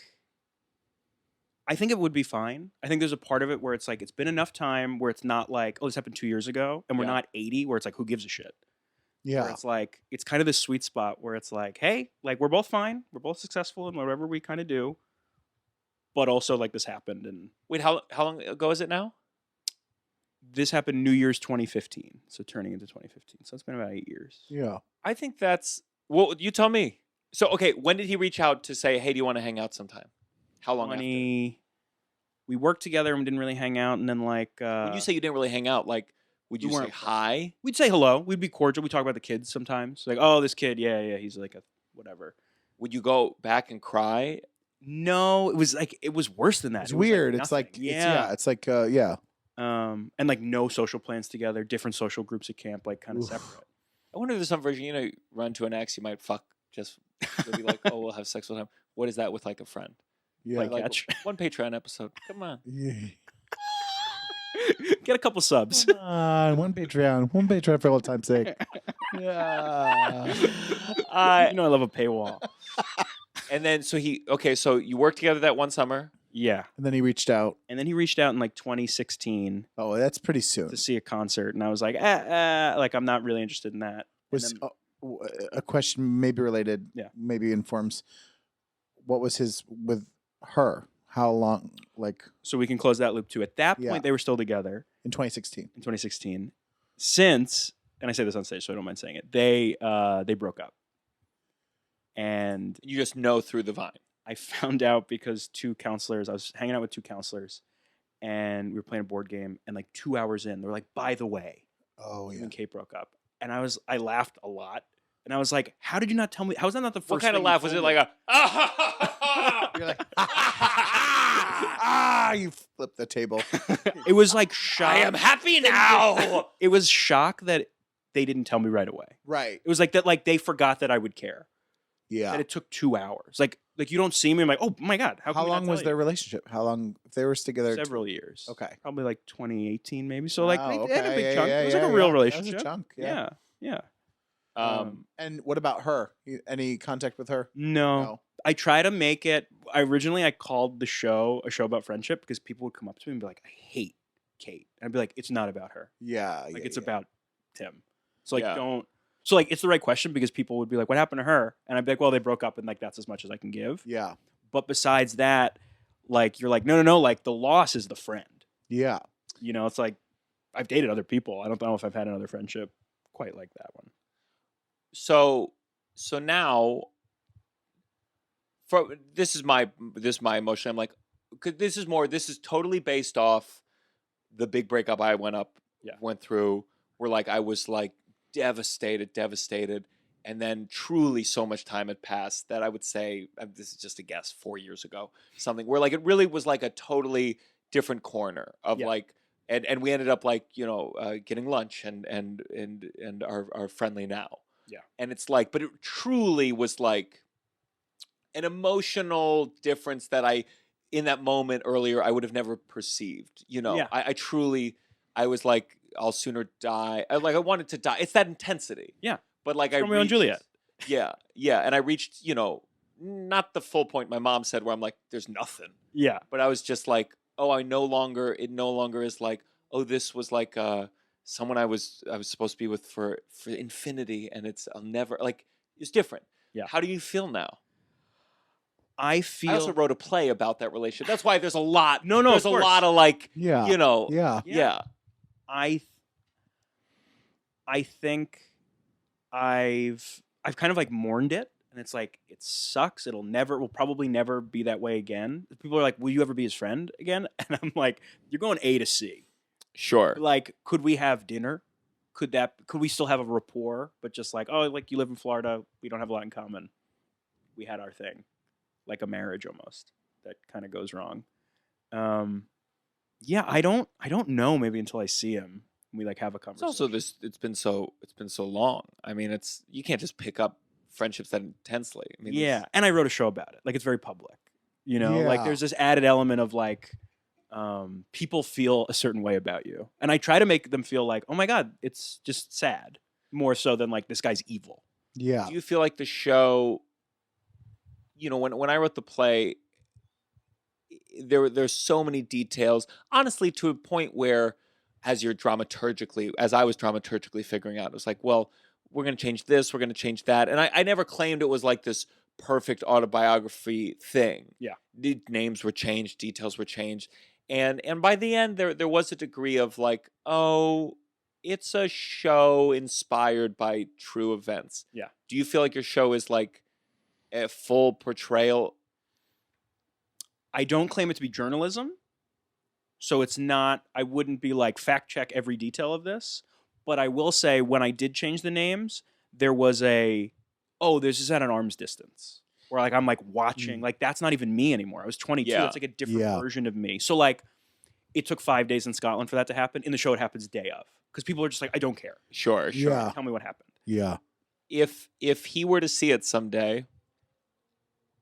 it would be fine. I think there's a part of it where it's like it's been enough time where it's not like, oh, this happened 2 years ago, and we're Yeah. not 80, where it's like, who gives a shit? Where Yeah. it's like it's kind of this sweet spot where it's like, hey, like we're both fine, we're both successful in whatever we kind of do, but also like this happened, and Wait, how long ago is it now? this happened New Year's 2015, so turning into 2015, so it's been about 8 years. Yeah. I think that's. Well, you tell me. So, okay, when did he reach out to say, "Hey, do you want to hang out sometime"? How long after? We worked together and we didn't really hang out, and then like When you say you didn't really hang out, like, would we you say weren't- hi? we'd say hello, we'd be cordial, we talk about the kids sometimes, like, oh, this kid, yeah, he's like a whatever. Would you go back and cry? No, it was worse than that. It's It was weird. It's like nothing. it's like yeah. And like no social plans together, different social groups at camp, like kind of Oof. separate. I wonder if there's some version. You run to an ex, you might fuck. Just you'll be like, "Oh, we'll have sex with him." What is that with like a friend? Yeah. Like- catch. one Patreon episode. Come on. Yeah. Get a couple subs. Come on, one Patreon for old time's sake. Yeah. You know I love a paywall. And then so so you worked together that one summer. Yeah. And then he reached out. And then he reached out in like 2016 Oh, that's pretty soon. to see a concert, and I was like, like I'm not really interested in that. Was then- a question maybe related? Yeah. Maybe informs. What was his with her? How long? Like So we can close that loop too. At that point, Yeah. they were still together in 2016. in 2016. Since, and I say this on stage, so I don't mind saying it, they broke up. And You just know through the vine. I found out because I was hanging out with two counselors, and we were playing a board game, and like 2 hours in, they're like, by the way, Oh you and Kate broke up. And I laughed a lot. And I was like, how did you not tell me? How is that not the first What kind of thing you laugh was told it? me? Like a You're like you flip the table. It was like shock. I am happy now. It was shock that they didn't tell me right away. Right. It was like that, like they forgot that I would care. Yeah. That it took 2 hours. Like you don't see me. I'm like, oh my God. How can we not long was tell their you? relationship? How long if they were together? Several years. Okay. Probably like 2018 maybe. So like Wow, they had a big okay, chunk. yeah, It was like yeah, a real yeah. relationship. That was a chunk. Yeah. Yeah. And what about her? Any contact with her? No. I try to make it. Originally, I called the show a show about friendship because people would come up to me and be like, I hate Kate. And I'd be like, it's not about her. Yeah. Like, yeah, it's yeah. about Tim. So, like, Yeah. don't. So, like, it's the right question because people would be like, what happened to her? And I'd be like, well, they broke up and, like, that's as much as I can give. Yeah. But besides that, like, you're like, no. Like, the loss is the friend. Yeah. You know, it's like, I've dated other people. I don't know if I've had another friendship quite like that one. So now, this is my emotion. I'm like, 'cause this is totally based off the big breakup I went through, where like I was like devastated, and then truly so much time had passed that I would say, this is just a guess, 4 years ago, something where like it really was like a totally different corner of like, and we ended up like, getting lunch and are friendly now. Yeah. And it's like, but it truly was like an emotional difference that in that moment earlier, I would have never perceived. Yeah. I was like, I'll sooner die. I wanted to die. It's that intensity. Yeah. But like Romeo and Juliet. Yeah. And I reached, not the full point my mom said where I'm like, there's nothing. Yeah. But I was just like, oh, it no longer is like, oh, this was like someone I was supposed to be with for infinity, and I'll never, like, it's different. Yeah. How do you feel now? I I also wrote a play about that relationship. That's why there's a lot. No, there's of a course. lot of like, Yeah. yeah. I think I've kind of like mourned it, and it's like, it sucks. It will probably never be that way again. People are like, will you ever be his friend again? And I'm like, you're going A to C. Sure. Like, could we have dinner? Could we still have a rapport? But just like, oh, like, you live in Florida, we don't have a lot in common. We had our thing, like a marriage almost that kind of goes wrong. Yeah, I don't know. Maybe until I see him, we like have a It's conversation. also it's been so long. I mean, you can't just pick up friendships that intensely. I mean, Yeah, and I wrote a show about it. Like, it's very public. Like Yeah. there's this added element of like, people feel a certain way about you, and I try to make them feel like, oh my God, it's just sad, more so than like this guy's evil. Yeah. Do you feel like the show, when I wrote the play, there's so many details, honestly, to a point where as I was dramaturgically figuring out, it was like, well, we're going to change this, we're going to change that. And I never claimed it was like this perfect autobiography thing. Yeah. The names were changed, details were changed. And by the end, there was a degree of like, oh, it's a show inspired by true events. Yeah. Do you feel like your show is like a full portrayal? I don't claim it to be journalism, so it's not. I wouldn't be like fact check every detail of this, but I will say when I did change the names, there was this is at an arm's distance, where like I'm like watching, like that's not even me anymore. I was 22. Yeah. It's like a different Yeah. version of me. So like, it took 5 days in Scotland for that to happen. In the show, it happens day of, because people are just like, I don't care. Sure. Yeah. Tell me what happened. Yeah. If he were to see it someday,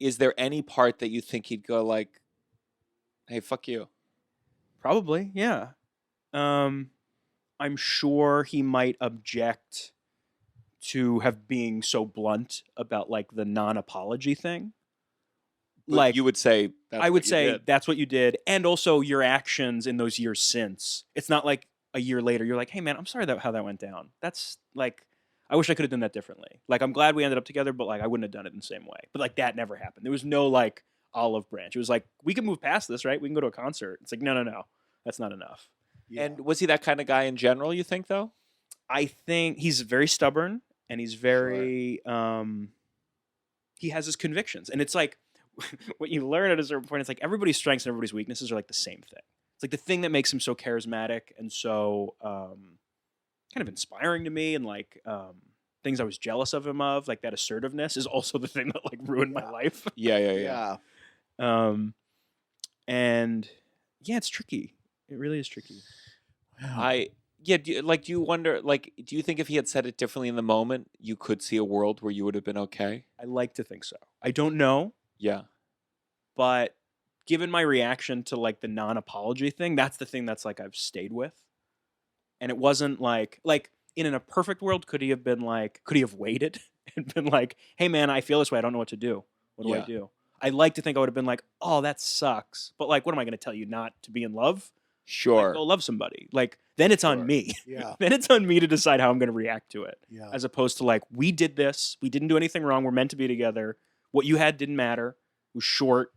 is there any part that you think he'd go like, hey, fuck you? Probably, yeah. I'm sure he might object to being so blunt about like the non-apology thing. But Like, you would say I would say did. that's what you did, and also your actions in those years since. It's not like a year later you're like, hey man, I'm sorry how that went down. That's like, I wish I could have done that differently. Like, I'm glad we ended up together, but like I wouldn't have done it in the same way. But like that never happened. There was no like olive branch. It was like, we can move past this, right? We can go to a concert. It's like, no, that's not enough. And was he that kind of guy in general, you think, though? I think he's very stubborn, and he's very he has his convictions, and it's like what you learn at a certain point. It's like everybody's strengths and everybody's weaknesses are like the same thing. It's like the thing that makes him so charismatic and so kind of inspiring to me, and like things I was jealous of him of, like that assertiveness, is also the thing that like ruined my life. Yeah. And yeah, it's tricky. It really is tricky. Do you wonder, like, do you think if he had said it differently in the moment, you could see a world where you would have been okay? I like to think so. I don't know, Yeah. but given my reaction to like the non-apology thing, that's the thing that's like I've stayed with. And it wasn't like in a perfect world, could he have waited and been like, hey man, I feel this way, I don't know what to do. What do I Yeah. do? I like to think I would have been like, oh, that sucks. But like, what am I going to tell you, not to be in love? Sure. Like, go love somebody. Like, then it's on me. Yeah. Then it's on me to decide how I'm going to react to it. Yeah. As opposed to like, we did this. We didn't do anything wrong. We're meant to be together. What you had didn't matter. It was short.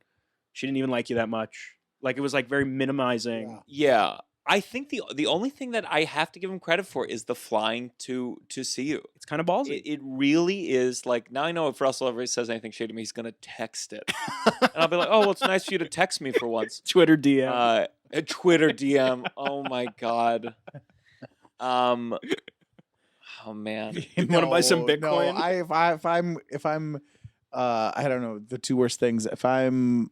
She didn't even like you that much. Like, it was like very minimizing. Yeah. I think the only thing that I have to give him credit for is the flying to see you. It's kind of ballsy. It really is. Like, now I know if Russell ever says anything shady to me, he's gonna text it, and I'll be like, "Oh, well, it's nice for you to text me for once." Twitter DM. A Twitter DM. Oh my god. Oh man. You wanna buy some Bitcoin? No, if I'm I don't know, the two worst things. If I'm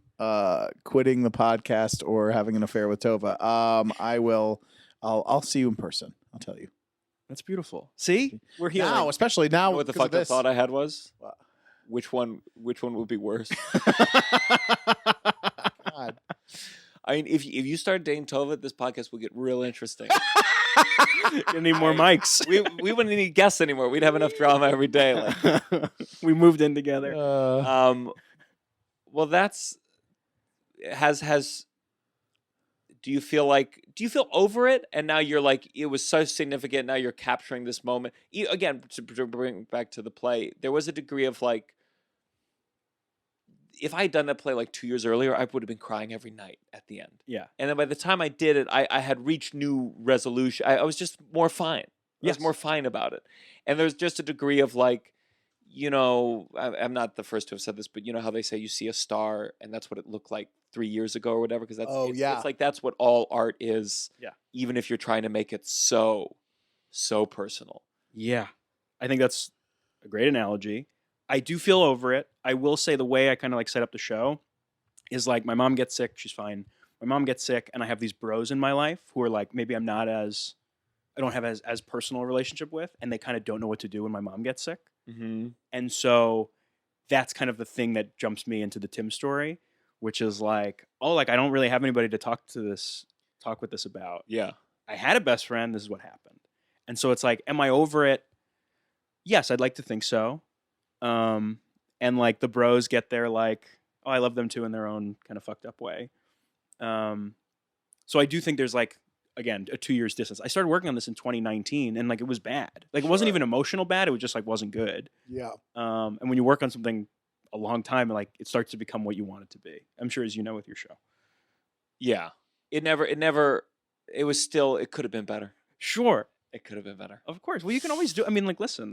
quitting the podcast or having an affair with Tova, I'll see you in person. I'll tell you. That's beautiful. See, we're healing. Now, especially now. You know what the 'cause of fucked up this. thought I had was? What? Which one would be worse? God. I mean, if you start dating Tova, this podcast will get real interesting. You need more mics. we wouldn't need guests anymore. We'd have enough drama every day. Like, We moved in together. well, that's do you feel over it, and now you're like, it was so significant, now you're capturing this moment again, to bring back to the play, there was a degree of like, if I had done that play like 2 years earlier, I would have been crying every night at the end. Yeah. And then by the time I did it, I had reached new resolution. I was just more fine. I was more fine about it. And there's just a degree of like, you know, I'm not the first to have said this, but you know how they say you see a star and that's what it looked like 3 years ago or whatever? Because that's it's like that's what all art is. Yeah. Even if you're trying to make it so personal. Yeah. I think that's a great analogy. I do feel over it. I will say the way I kind of like set up the show is like my mom gets sick. She's fine. My mom gets sick and I have these bros in my life who are like, maybe I don't have as personal a relationship with, and they kind of don't know what to do when my mom gets sick. Mm-hmm. And so that's kind of the thing that jumps me into the Tim story, which is like, oh, like I don't really have anybody to talk with this about. Yeah. I had a best friend. This is what happened. And so it's like, am I over it? Yes, I'd like to think so. And like the bros get there like, oh, I love them too in their own kind of fucked up way. So I do think there's like, again, a 2 years distance. I started working on this in 2019 and like it was bad. Like it wasn't even emotional bad. It was just like wasn't good. Yeah. And when you work on something a long time, like it starts to become what you want it to be. I'm sure, as you know, with your show. Yeah. It could have been better. Sure. It could have been better. Of course. Well, you can always you can always. do a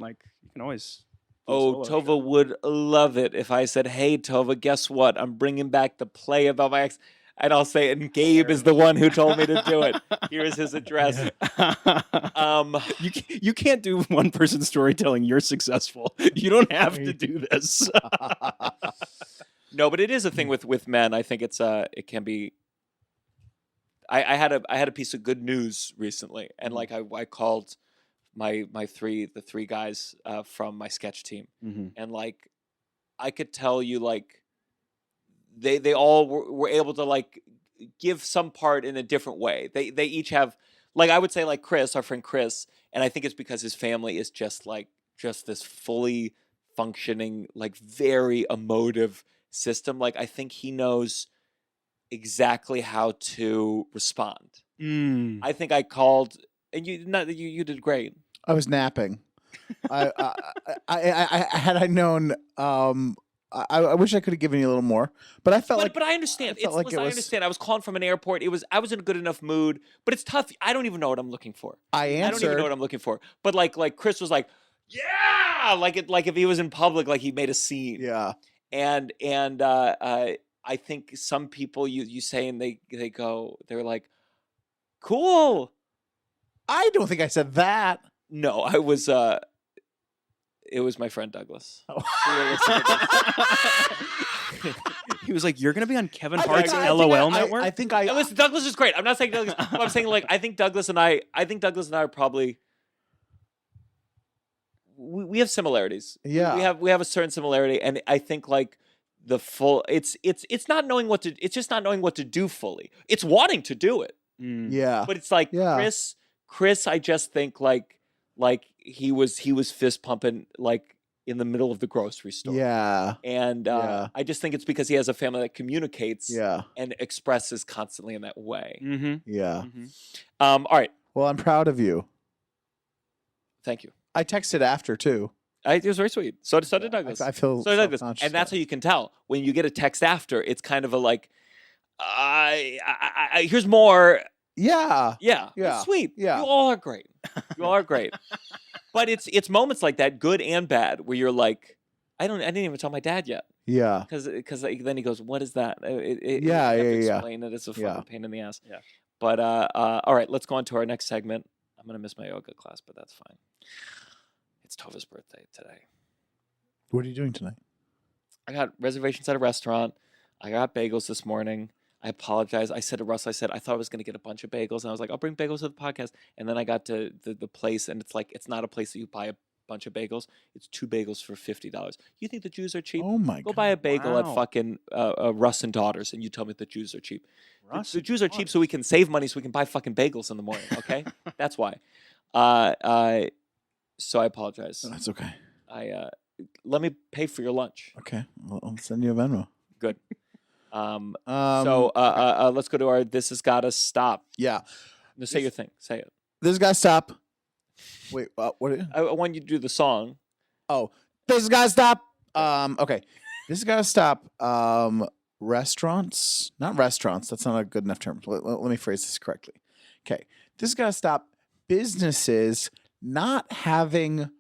Oh, solo Tova show. would love it if I said, "Hey, Tova, guess what? I'm bringing back the play about my ex." And I'll say, and Gabe is the one who told me to do it. Here's his address. You can't do one person storytelling. You're successful. You don't have to do this. No, but it is a thing with men. I think it can be. I had a piece of good news recently, and like I called the three guys from my sketch team, and like I could tell you like they all were able to like give some part in a different way. They each have, like, I would say like Chris, our friend Chris, and I think it's because his family is just this fully functioning, like very emotive system. Like I think he knows exactly how to respond. I think I called, and you did great. I was napping. Had I known, I wish I could have given you a little more, but I felt But I understand. I I understand. I was calling from an airport. I was in a good enough mood, but it's tough. I don't even know what I'm looking for. I don't even answered. know what I'm looking for. But like Chris was like, yeah, like if he was in public, like he made a scene. Yeah. And I think some people you say and they're like, cool. I don't think I said that. No, I was. It was my friend Douglas. Oh. He was like, "You're gonna be on Kevin I think Hart's I- LOL network." I think I. Listen, Douglas is great. I'm not saying Douglas. But I'm saying like I think Douglas and I are probably. We have similarities. Yeah. We have a certain similarity, and I think like the full. It's not knowing what to. It's just not knowing what to do fully. It's wanting to do it. Yeah. But it's like Yeah. Chris, I just think like he was fist pumping like in the middle of the grocery store. Yeah. And Yeah. I just think it's because he has a family that communicates Yeah. and expresses constantly in that way. Yeah. All right. Well, I'm proud of you. Thank you. I texted after too. It was very sweet. So did Douglas. I feel so did Douglas. self-conscious And that's about how you can tell when you get a text after. It's kind of a like, here's more. Yeah. Yeah, Yeah. it's sweet. Yeah. You all are great. You all are great. But it's moments like that, good and bad, where you're like, I didn't even tell my dad yet, Yeah. because then he goes, what is that? Yeah, you have yeah, to yeah. explain it. It's a fucking Yeah. pain in the ass. Yeah. But all right, let's go on to our next segment. I'm gonna miss my yoga class, but that's fine. It's Tova's birthday today. What are you doing tonight? I got reservations at a restaurant. I got bagels this morning. I apologize. I said to Russ, I thought I was going to get a bunch of bagels. And I was like, I'll bring bagels to the podcast. And then I got to the place, and it's like, it's not a place that you buy a bunch of bagels. It's 2 bagels for $50. You think the Jews are cheap? Oh my Go god. buy a bagel at Wow. fucking Russ and Daughters, and you tell me the Jews are cheap. Russ The and Jews are cheap so we can save money so we can buy fucking bagels in the morning, okay? That's why. So I apologize. That's okay. Let me pay for your lunch. Okay. I'll send you a Venmo. Good. So let's go to our This Has Gotta Stop. Yeah. No, say your thing. Say it. This guy stop. Wait, what? I want you to do the song. Oh, this guy stop. Okay. This guy stop. Restaurants, not restaurants. That's not a good enough term. Let me phrase this correctly. Okay. This guy stop businesses not having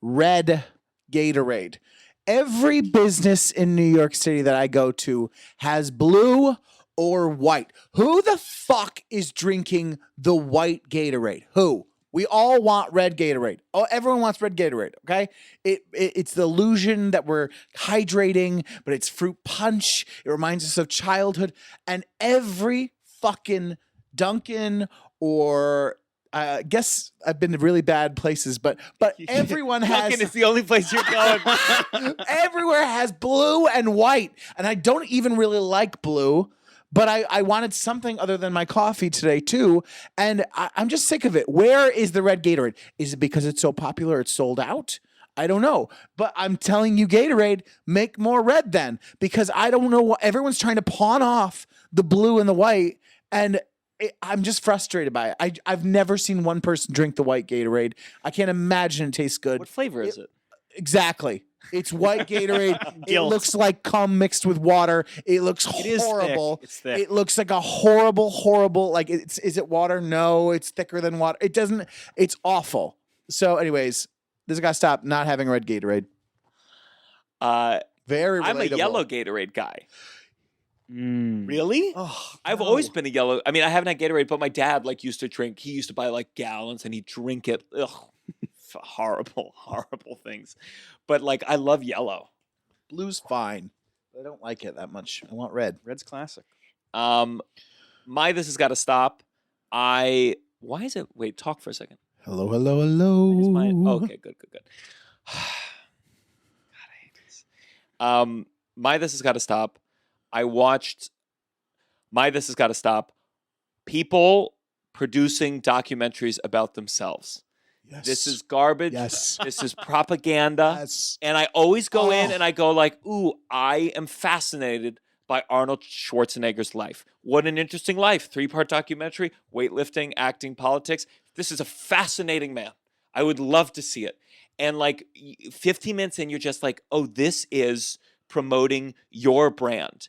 red Gatorade. Every business in New York City that I go to has blue or white. Who the fuck is drinking the white Gatorade? Who? We all want red Gatorade. Oh, everyone wants red Gatorade, okay? It's the illusion that we're hydrating, but it's fruit punch. It reminds us of childhood. And every fucking Dunkin' or I guess I've been to really bad places, but everyone has. Dunkin' is the only place you're going. Everywhere has blue and white, and I don't even really like blue, but I wanted something other than my coffee today too, and I'm just sick of it. Where is the red Gatorade? Is it because it's so popular it's sold out? I don't know, but I'm telling you, Gatorade, make more red then, because I don't know what everyone's trying to pawn off the blue and the white, and I'm just frustrated by it. I've never seen one person drink the white Gatorade. I can't imagine it tastes good. What flavor is it? Exactly. It's white Gatorade. It Guilt. looks like cum mixed with water. It looks is thick. horrible. It's thick. It looks like a horrible, like is it water? No, it's thicker than water. It doesn't, it's awful. So anyways, this guy stop not having red Gatorade. Very relatable. I'm a yellow Gatorade guy. Really? Oh, I've no. always been a yellow. I mean, I haven't had Gatorade, but my dad used to drink. He used to buy like gallons, and he'd drink it. Ugh, horrible things. But like, I love yellow. Blue's fine. I don't like it that much. I want red. Red's classic. My This Has Got to Stop. Why is it? Wait, talk for a second. Hello. Why is my, okay, good. God, I hate this. My This Has Got to Stop. I watched My This Has Got to Stop. People producing documentaries about themselves. Yes. This is garbage. Yes. This is propaganda. Yes. And I always go in Oh. and I go like, ooh, I am fascinated by Arnold Schwarzenegger's life. What an interesting life. 3-part documentary, weightlifting, acting, politics. This is a fascinating man. I would love to see it. And like 15 minutes in, you're just like, oh, this is promoting your brand.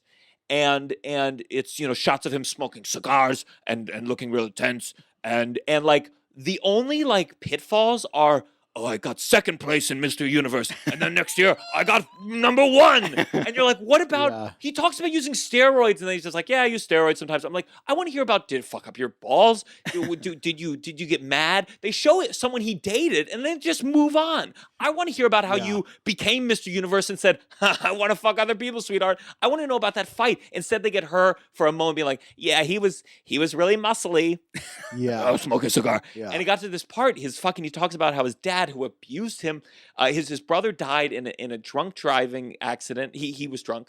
And it's, shots of him smoking cigars and looking real tense. And like the only like pitfalls are, oh, I got second place in Mr. Universe. And then next year I got number 1. And you're like, what about, Yeah. he talks about using steroids. And then he's just like, yeah, I use steroids sometimes. I'm like, I want to hear about, did it fuck up your balls? Did you get mad? They show it someone he dated and then just move on. I want to hear about how you became Mr. Universe and said, I want to fuck other people, sweetheart. I want to know about that fight. Instead, they get her for a moment being like, yeah, he was really muscly. Yeah. I was smoking a cigar. Yeah. And he got to this part, he talks about how his dad, who abused him, his brother died in a drunk driving accident. He was drunk.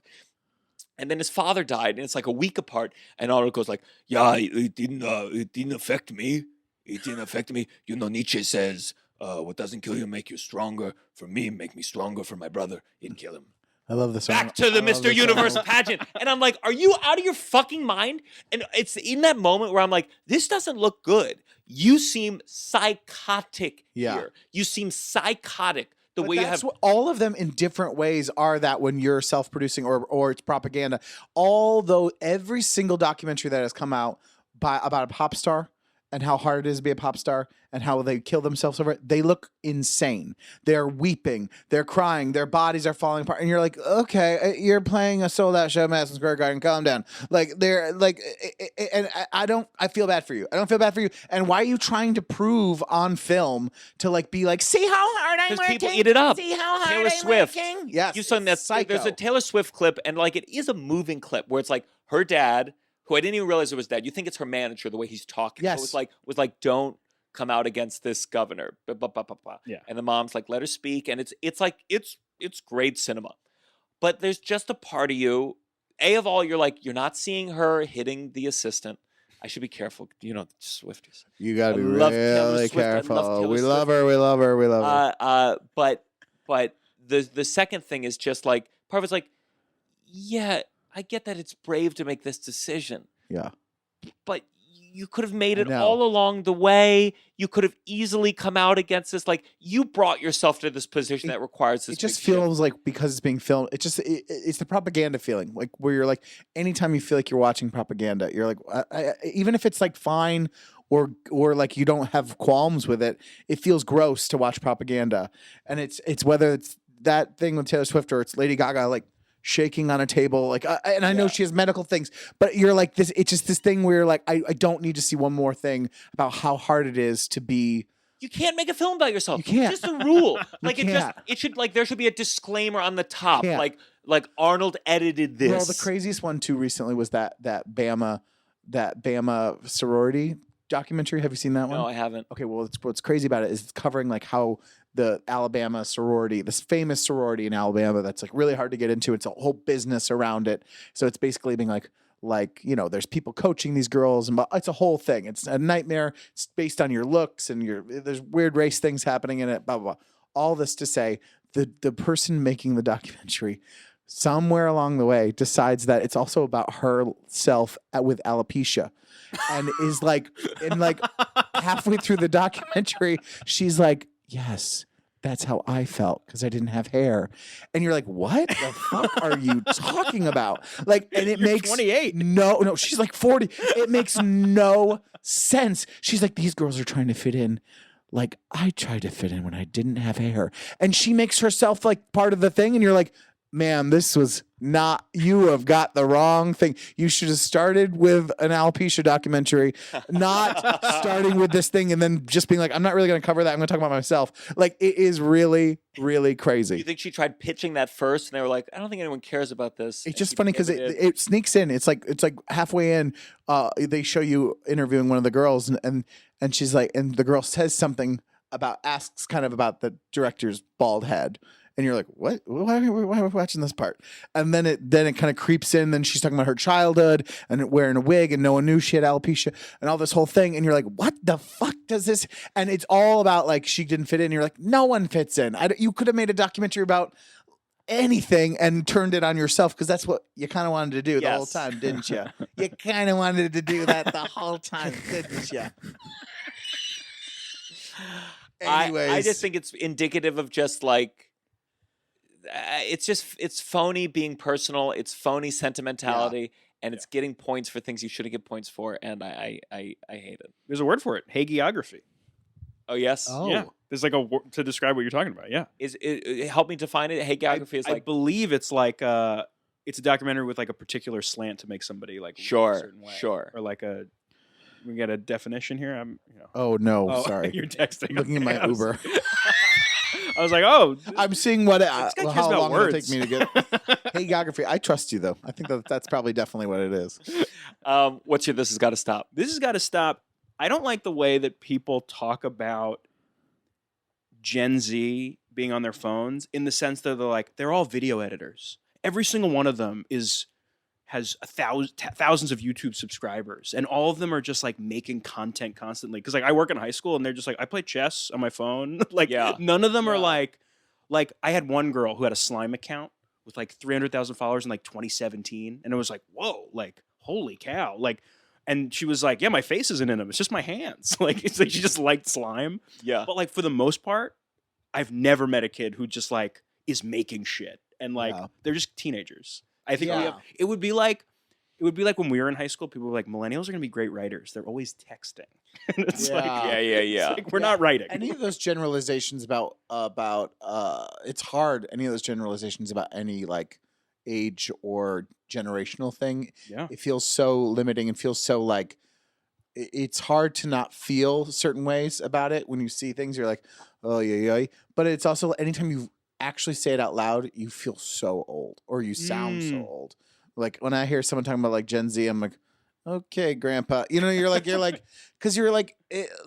And then his father died, and it's like a week apart. And Arnold goes like, yeah, it didn't affect me. It didn't affect me. Nietzsche says, what doesn't kill you make you stronger. For me, make me stronger. For my brother, it'd kill him. I love this. Back to the Mr. Universe pageant. And I'm like, are you out of your fucking mind? And it's in that moment where I'm like, this doesn't look good. You seem psychotic here. You seem psychotic the way you have. What, all of them in different ways are that when you're self-producing or it's propaganda. Although every single documentary that has come out about a pop star and how hard it is to be a pop star and how they kill themselves over it, they look insane. They're weeping, they're crying, their bodies are falling apart, and you're like, okay, you're playing a sold out show at Madison Square Garden, calm down. Like they're like, and I feel bad for you. I don't feel bad for you. And why are you trying to prove on film to like be like, see how hard I'm Because working? people eat it up. See how hard Taylor I'm Swift. working? Yes, You saw that psycho. there's a Taylor Swift clip, and like it is a moving clip where it's like her dad, who I didn't even realize it was dad. You think it's her manager, the way he's talking. Yes. So it was like, don't come out against this governor. Blah, blah, blah, blah, blah. Yeah. And the mom's like, let her speak. And it's like it's great cinema. But there's just a part of you, of all, you're like, you're not seeing her hitting the assistant. I should be careful. You know, Swifties. You gotta be I love Taylor really Swift. I love careful. Taylor We Swift. love her. We love her. We love her. But the second thing is just like, part of it's like, yeah, I get that it's brave to make this decision. Yeah. But you could have made I it know. all along the way. You could have easily come out against this. Like, you brought yourself to this position that requires this. It just big shift. feels like because it's being filmed, it's the propaganda feeling, like where you're like, anytime you feel like you're watching propaganda, you're like, even if it's like fine or like you don't have qualms with it, it feels gross to watch propaganda. And it's whether it's that thing with Taylor Swift or it's Lady Gaga, like shaking on a table, like and I know she has medical things, but you're like this. It's just this thing where you're like, I don't need to see one more thing about how hard it is to be. You can't make a film about yourself. You can't. It's just a rule. Like can't. it should like there should be a disclaimer on the top. Can't. Like Arnold edited this. Well, the craziest one too recently was that Bama sorority documentary. Have you seen that one? No, I haven't. Okay, well, what's crazy about it is it's covering like how the Alabama sorority, this famous sorority in Alabama that's like really hard to get into. It's a whole business around it. So it's basically being like you know, there's people coaching these girls, and it's a whole thing. It's a nightmare. It's based on your looks, and there's weird race things happening in it. Blah blah blah. All this to say, the person making the documentary, somewhere along the way, decides that it's also about herself with alopecia. And is like, halfway through the documentary, she's like, yes, that's how I felt because I didn't have hair. And you're like, what the fuck are you talking about? Like, and it You're makes 28. No, she's like 40. It makes no sense. She's like, these girls are trying to fit in. Like, I tried to fit in when I didn't have hair. And she makes herself like part of the thing. And you're like, man, this was not, you have got the wrong thing. You should have started with an alopecia documentary, not starting with this thing and then just being like, I'm not really going to cover that. I'm going to talk about myself. Like, it is really, really crazy. You think she tried pitching that first, and they were like, I don't think anyone cares about this. It's and just she funny because pivoted. it sneaks in. It's like halfway in, they show you interviewing one of the girls, and she's like, and the girl says something asks kind of about the director's bald head. And you're like, what? Why are we watching this part? And then it kind of creeps in. Then she's talking about her childhood and wearing a wig, and no one knew she had alopecia and all this whole thing. And you're like, what the fuck does this? And it's all about like she didn't fit in. You're like, no one fits in. You could have made a documentary about anything and turned it on yourself because that's what you kind of wanted to do the whole Yes. time, didn't you? You kind of wanted to do that the whole time, didn't you? Anyways, I just think it's indicative of just like it's phony being personal. It's phony sentimentality, and it's getting points for things you shouldn't get points for. And I hate it. There's a word for it. Hagiography. Oh yes. Oh. Yeah. There's like a word to describe what you're talking about. Yeah. Is it help me define it? Hagiography is I like believe it's like it's a documentary with like a particular slant to make somebody like look Sure, a certain way. sure. Or like we get a definition here. Oh no, Oh, sorry. You're texting. Looking at my Okay, Uber. I was like, oh, I'm seeing what guy cares how about long words. it'll take me to get. Hey, geography. I trust you though. I think that's probably definitely what it is. what's your this has got to stop? this has got to stop. I don't like the way that people talk about Gen Z being on their phones in the sense that they're all video editors. Every single one of them has thousands of YouTube subscribers, and all of them are just like making content constantly. Because like I work in high school, and they're just like, I play chess on my phone. Yeah. None of them are Yeah. like I had one girl who had a slime account with like 300,000 followers in like 2017, and it was like, whoa, like holy cow, like. And she was like, yeah, my face isn't in them. It's just my hands. Like, it's like she just liked slime. Yeah. But like for the most part, I've never met a kid who just like is making shit. And like Yeah. they're just teenagers. I think Yeah. it would be like It would be like when we were in high school, people were like, millennials are going to be great writers. They're always texting. And it's like, Yeah. It's like, we're not writing. Any of those generalizations about it's hard. Any of those generalizations about any like age or generational thing, Yeah. it feels so limiting and feels so like it's hard to not feel certain ways about it when you see things. You're like, oh yeah. But it's also anytime you actually say it out loud, you feel so old or you sound so old. Like when I hear someone talking about like Gen Z, I'm like, okay, grandpa. You know, you're like, because you're like,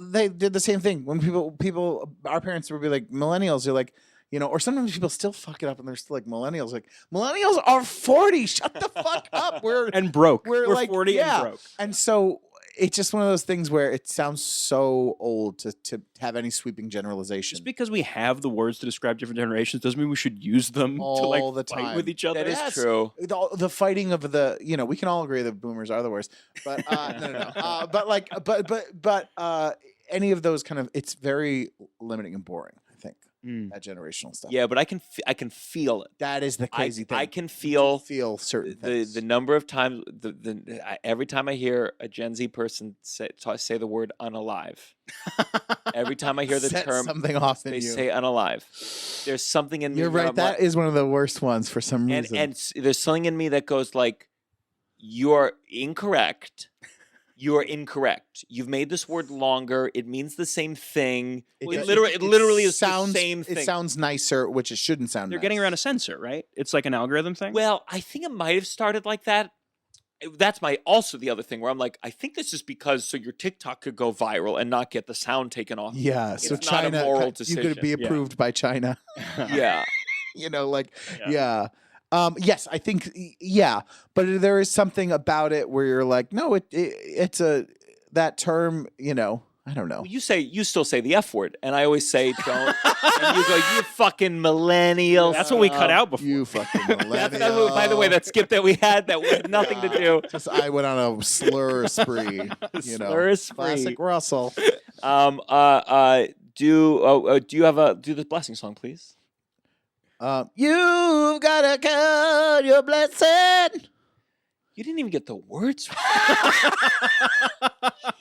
they did the same thing when people, our parents would be like millennials. You're like, you know, or sometimes people still fuck it up and they're still like millennials. Like millennials are 40. Shut the fuck up. And broke. We're like 40 and broke. And so it's just one of those things where it sounds so old to have any sweeping generalization. Just because we have the words to describe different generations doesn't mean we should use them to like all the fight time with each other. That is Yes. true. The fighting of the, you know, we can all agree that boomers are the worst, but no. But like, but any of those kind of, it's very limiting and boring. I think that generational stuff. Yeah, but I can feel it. That is the crazy thing. I can You feel certain things. the number of times every time I hear a Gen Z person say the word unalive. Every time I hear the Set term, something off in they you. say unalive. There's something in me. You're where right. I'm That like- is one of the worst ones for some reason. there's something in me that goes like, "You're incorrect. You're incorrect. You've made this word longer. It means the same thing. It literally is the same thing." It sounds nicer, which it shouldn't sound. They're nice. getting around a censor, right? It's like an algorithm thing. Well, I think it might have started like that. That's also the other thing where I'm like, I think this is because so your TikTok could go viral and not get the sound taken off. Yeah, so It's not a China, moral you decision. could be Yeah. approved by China. Yeah. You know, like Yeah. yes, I think yeah, but there is something about it where you're like, no, it's that term, you know, I don't know. Well, you still say the F word, and I always say don't. And you go, you fucking millennials. That's what we cut out before. You fucking millennial. That's what, by the way, that skip that we had that had nothing to do. Just I went on a slur spree, you know. Slur spree. Classic Russell. Do you have do the blessing song, please? You've gotta count your blessing. You didn't even get the words right.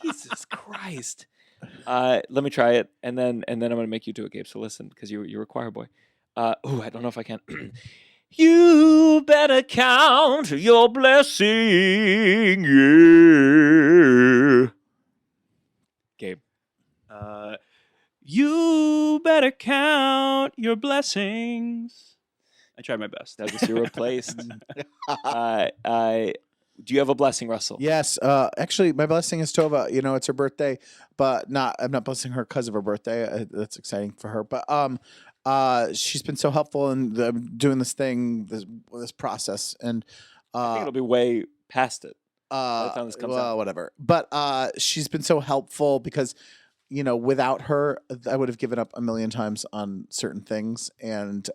Jesus Christ. Let me try it, and then I'm gonna make you do it, Gabe. So listen, because you're a choir boy. I don't know if I can. You better count your blessing, yeah. Gabe. You better count your blessings. I tried my best. That was your replaced. Do you have a blessing, Russell? Yes. Actually, my blessing is Tova. You know, it's her birthday, but I'm not blessing her because of her birthday. That's exciting for her. But she's been so helpful in doing this thing, this process, and I think it'll be way past it. By the time this comes out. whatever. But she's been so helpful because, you know, without her, I would have given up a million times on certain things, and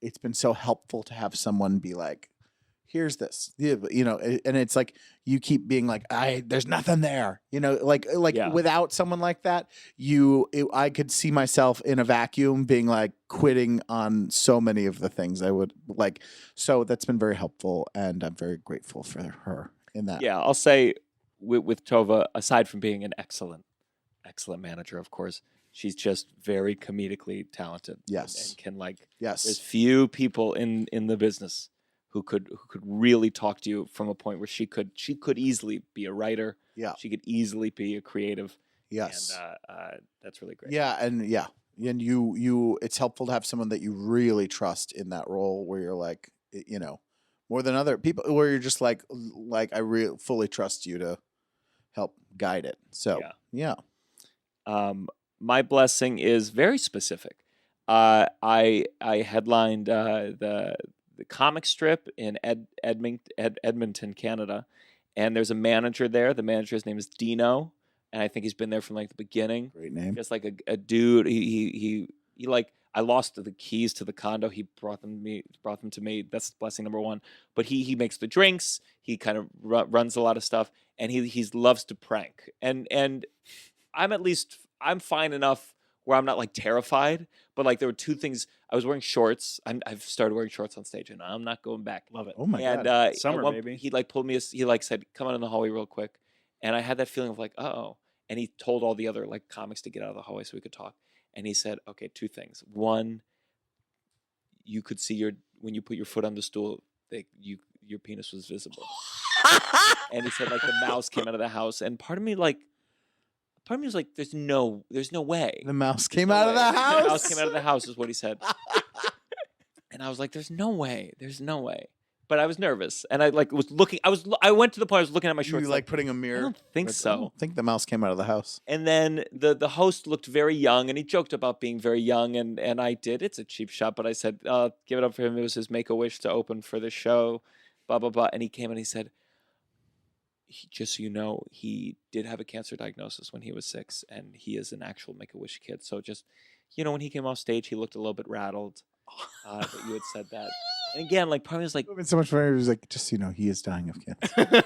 it's been so helpful to have someone be like, here's this, you know, and it's like you keep being like, there's nothing there, you know, like Yeah. without someone like that, I could see myself in a vacuum being like quitting on so many of the things I would like. So that's been very helpful, and I'm very grateful for her in that. Yeah, I'll say with Tova, aside from being an excellent manager, of course, she's just very comedically talented. Yes. and can like. Yes. There's few people in the business who could really talk to you from a point where she could easily be a writer. Yeah. She could easily be a creative. Yes. And that's really great. Yeah, and you it's helpful to have someone that you really trust in that role where you're like, you know, more than other people, where you're just like I really fully trust you to help guide it. So yeah. My blessing is very specific. I headlined the comic strip in Edmonton, Canada, and there's a manager there. The manager's name is Dino, and I think he's been there from like the beginning. Great name. Just like a dude. He like, I lost the keys to the condo. He brought them to me. That's blessing number one. But he makes the drinks. He kind of runs a lot of stuff, and he loves to prank. And I'm fine enough where I'm not like terrified, But like there were two things. I was wearing shorts. I've started wearing shorts on stage, and I'm not going back. Love it. Oh my And god. Summer, at baby. He like pulled me. He like said, "Come on in the hallway real quick," and I had that feeling of like, "Oh." And he told all the other like comics to get out of the hallway so we could talk. And he said, "Okay, two things. One, you could see when you put your foot on the stool, your penis was visible." And he said like the mouse came out of the house, and part of me was like, "There's no way." The mouse There's came no out of way. the house. The mouse came out of the house is what he said. And I was like, "There's no way. There's no way." But I was nervous, and I like was looking. I went to the point. I was looking at my shorts. You like putting a mirror? I don't think Like, so. I don't think the mouse came out of the house. And then the host looked very young, and he joked about being very young, and I did. It's a cheap shot, but I said, "Give it up for him." It was his Make-A-Wish to open for the show, blah blah blah. And he came and he said, "Just so you know, he did have a cancer diagnosis when he was 6, and he is an actual Make-A-Wish kid. So just, when he came off stage, he looked a little bit rattled that you had said that." And again, like part of me was like, It would have been so much funnier. It was like, just so you know, he is dying of cancer.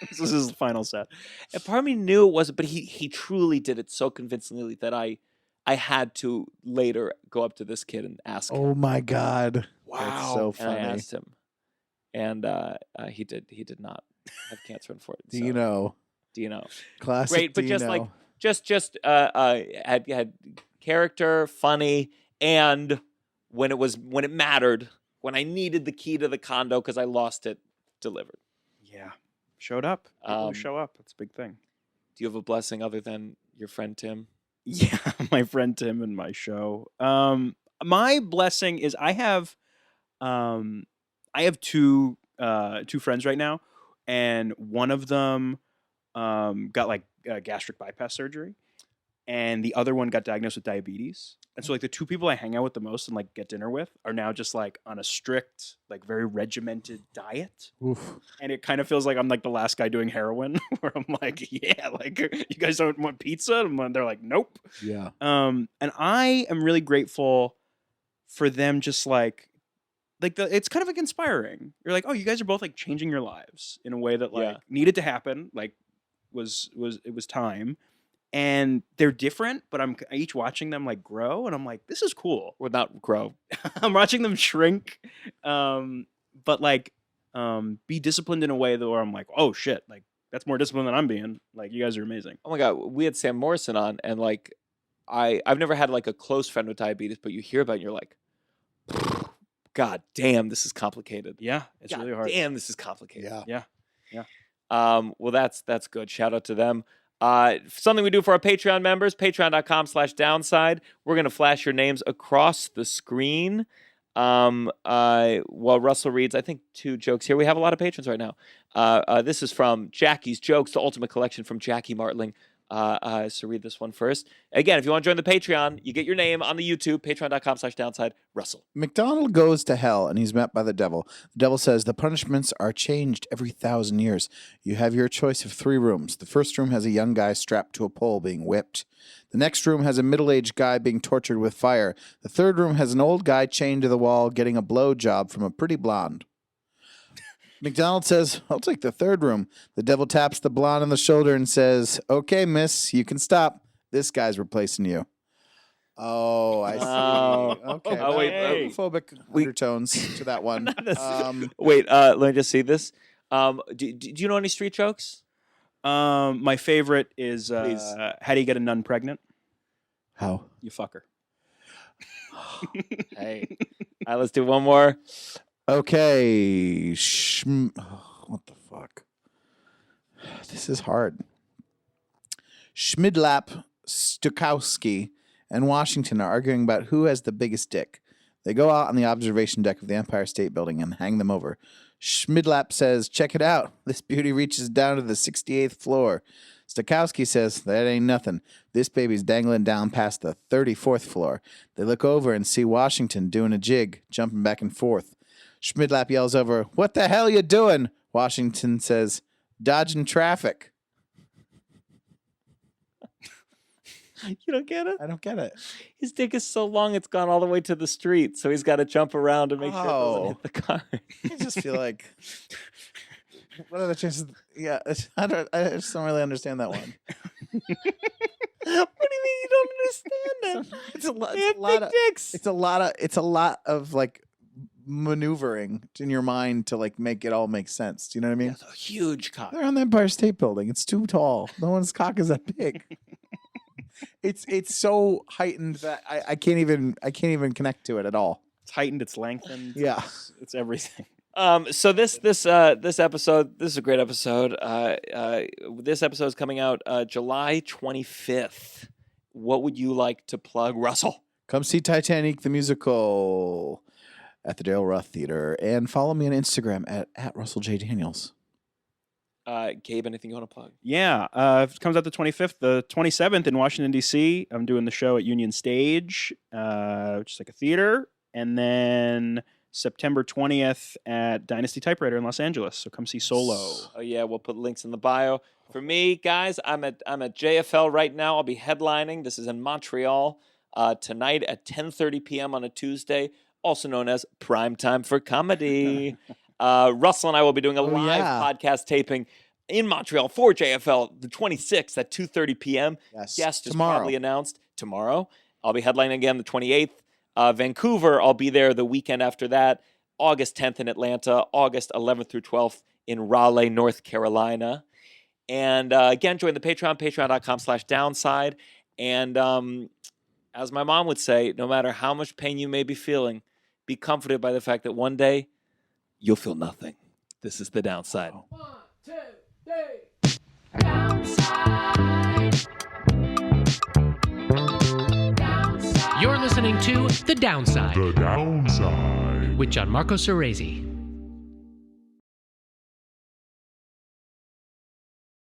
This is his final set. and part of me knew it wasn't, but he truly did it so convincingly that I had to later go up to this kid and ask him. Oh my god! Wow. That's so And I funny. asked him, and he did not have cancer, unfortunately. Do you know? Do you know? Classic. Great, but do you just know. like just had character, funny, and when it mattered, when I needed the key to the condo because I lost it, delivered. Yeah. Showed up. People who show up. That's a big thing. Do you have a blessing other than your friend Tim? Yeah, my friend Tim and my show. My blessing is I have two friends right now, and one of them got like gastric bypass surgery, and the other one got diagnosed with diabetes. And so like the two people I hang out with the most and like get dinner with are now just like on a strict, like very regimented diet. Oof. And it kind of feels like I'm like the last guy doing heroin where I'm like, yeah, like you guys don't want pizza? And they're like, nope. Yeah. And I am really grateful for them just like it's kind of like inspiring. You're like, oh, you guys are both like changing your lives in a way that like needed to happen. Like it was time. And they're different, but I'm each watching them like grow, and I'm like, this is cool. Well, not grow. I'm watching them shrink, but like be disciplined in a way that where I'm like, oh shit, like that's more disciplined than I'm being. Like you guys are amazing. Oh my god, we had Sam Morrison on, and like I've never had like a close friend with diabetes, but you hear about it and you're like, God damn, this is complicated. Yeah, it's God really hard. damn, this is complicated. Yeah. Well, that's good. Shout out to them. Something we do for our Patreon members, patreon.com/downside. We're going to flash your names across the screen while Russell reads, I think, 2 jokes here. We have a lot of patrons right now. This is from Jackie's Jokes, the ultimate collection from Jackie Martling. So read this one first. Again, if you want to join the Patreon, you get your name on the YouTube, patreon.com/downside. Russell. McDonald goes to hell and he's met by the devil. The devil says the punishments are changed every 1,000 years. You have your choice of 3 rooms. The first room has a young guy strapped to a pole being whipped. The next room has a middle-aged guy being tortured with fire. The third room has an old guy chained to the wall getting a blowjob from a pretty blonde. McDonald says, I'll take the third room. The devil taps the blonde on the shoulder and says, okay, miss, you can stop. This guy's replacing you. Oh, I see. Oh. Okay. Oh, wait, Homophobic undertones to that one. Wait, let me just see this. Do you know any street jokes? My favorite is Please. how do you get a nun pregnant? How? You fuck her. Hey. All right, let's do one more. Okay. What the fuck? This is hard. Schmidlap, Stokowski, and Washington are arguing about who has the biggest dick. They go out on the observation deck of the Empire State Building and hang them over. Schmidlap says, check it out. This beauty reaches down to the 68th floor. Stokowski says, that ain't nothing. This baby's dangling down past the 34th floor. They look over and see Washington doing a jig, jumping back and forth. Schmidlap yells over, what the hell you doing? Washington says, dodging traffic. You don't get it? I don't get it. His dick is so long it's gone all the way to the street, so he's got to jump around to make sure it doesn't hit the car. I just feel like, what are the chances? Yeah, I just don't really understand that one. What do you mean you don't understand that? It's a lot. They It's have a lot big of. dicks. It's a lot of like maneuvering in your mind to like make it all make sense. Do you know what I mean? That's a huge cock. They're on the Empire State Building. It's too tall. No one's cock is that big. It's so heightened that I can't even connect to it at all. It's heightened. It's lengthened. Yeah. It's everything. So this episode, this is a great episode. This episode is coming out July 25th. What would you like to plug, Russell? Come see Titanic the musical at the Dale Ruth Theater and follow me on Instagram at Russell J Daniels. Gabe, anything you want to plug? Yeah, it comes out the 25th. The 27th in Washington, D.C., I'm doing the show at Union Stage, which is like a theater. And then September 20th at Dynasty Typewriter in Los Angeles. So come see Solo. Oh yeah, we'll put links in the bio. For me, guys, I'm at JFL right now. I'll be headlining. This is in Montreal tonight at 10:30 p.m. on a Tuesday, also known as Prime Time for Comedy. Russell and I will be doing a live podcast taping in Montreal for JFL the 26th at 2:30 p.m. Yes, Guest is tomorrow. probably announced tomorrow. I'll be headlining again the 28th. Vancouver, I'll be there the weekend after that. August 10th in Atlanta. August 11th through 12th in Raleigh, North Carolina. And again, join the Patreon, patreon.com/downside. And as my mom would say, no matter how much pain you may be feeling, be comforted by the fact that one day you'll feel nothing. This is the downside. 1, 2, 3. Downside. Downside. You're listening to The Downside The downside. with Gianmarco Soresi.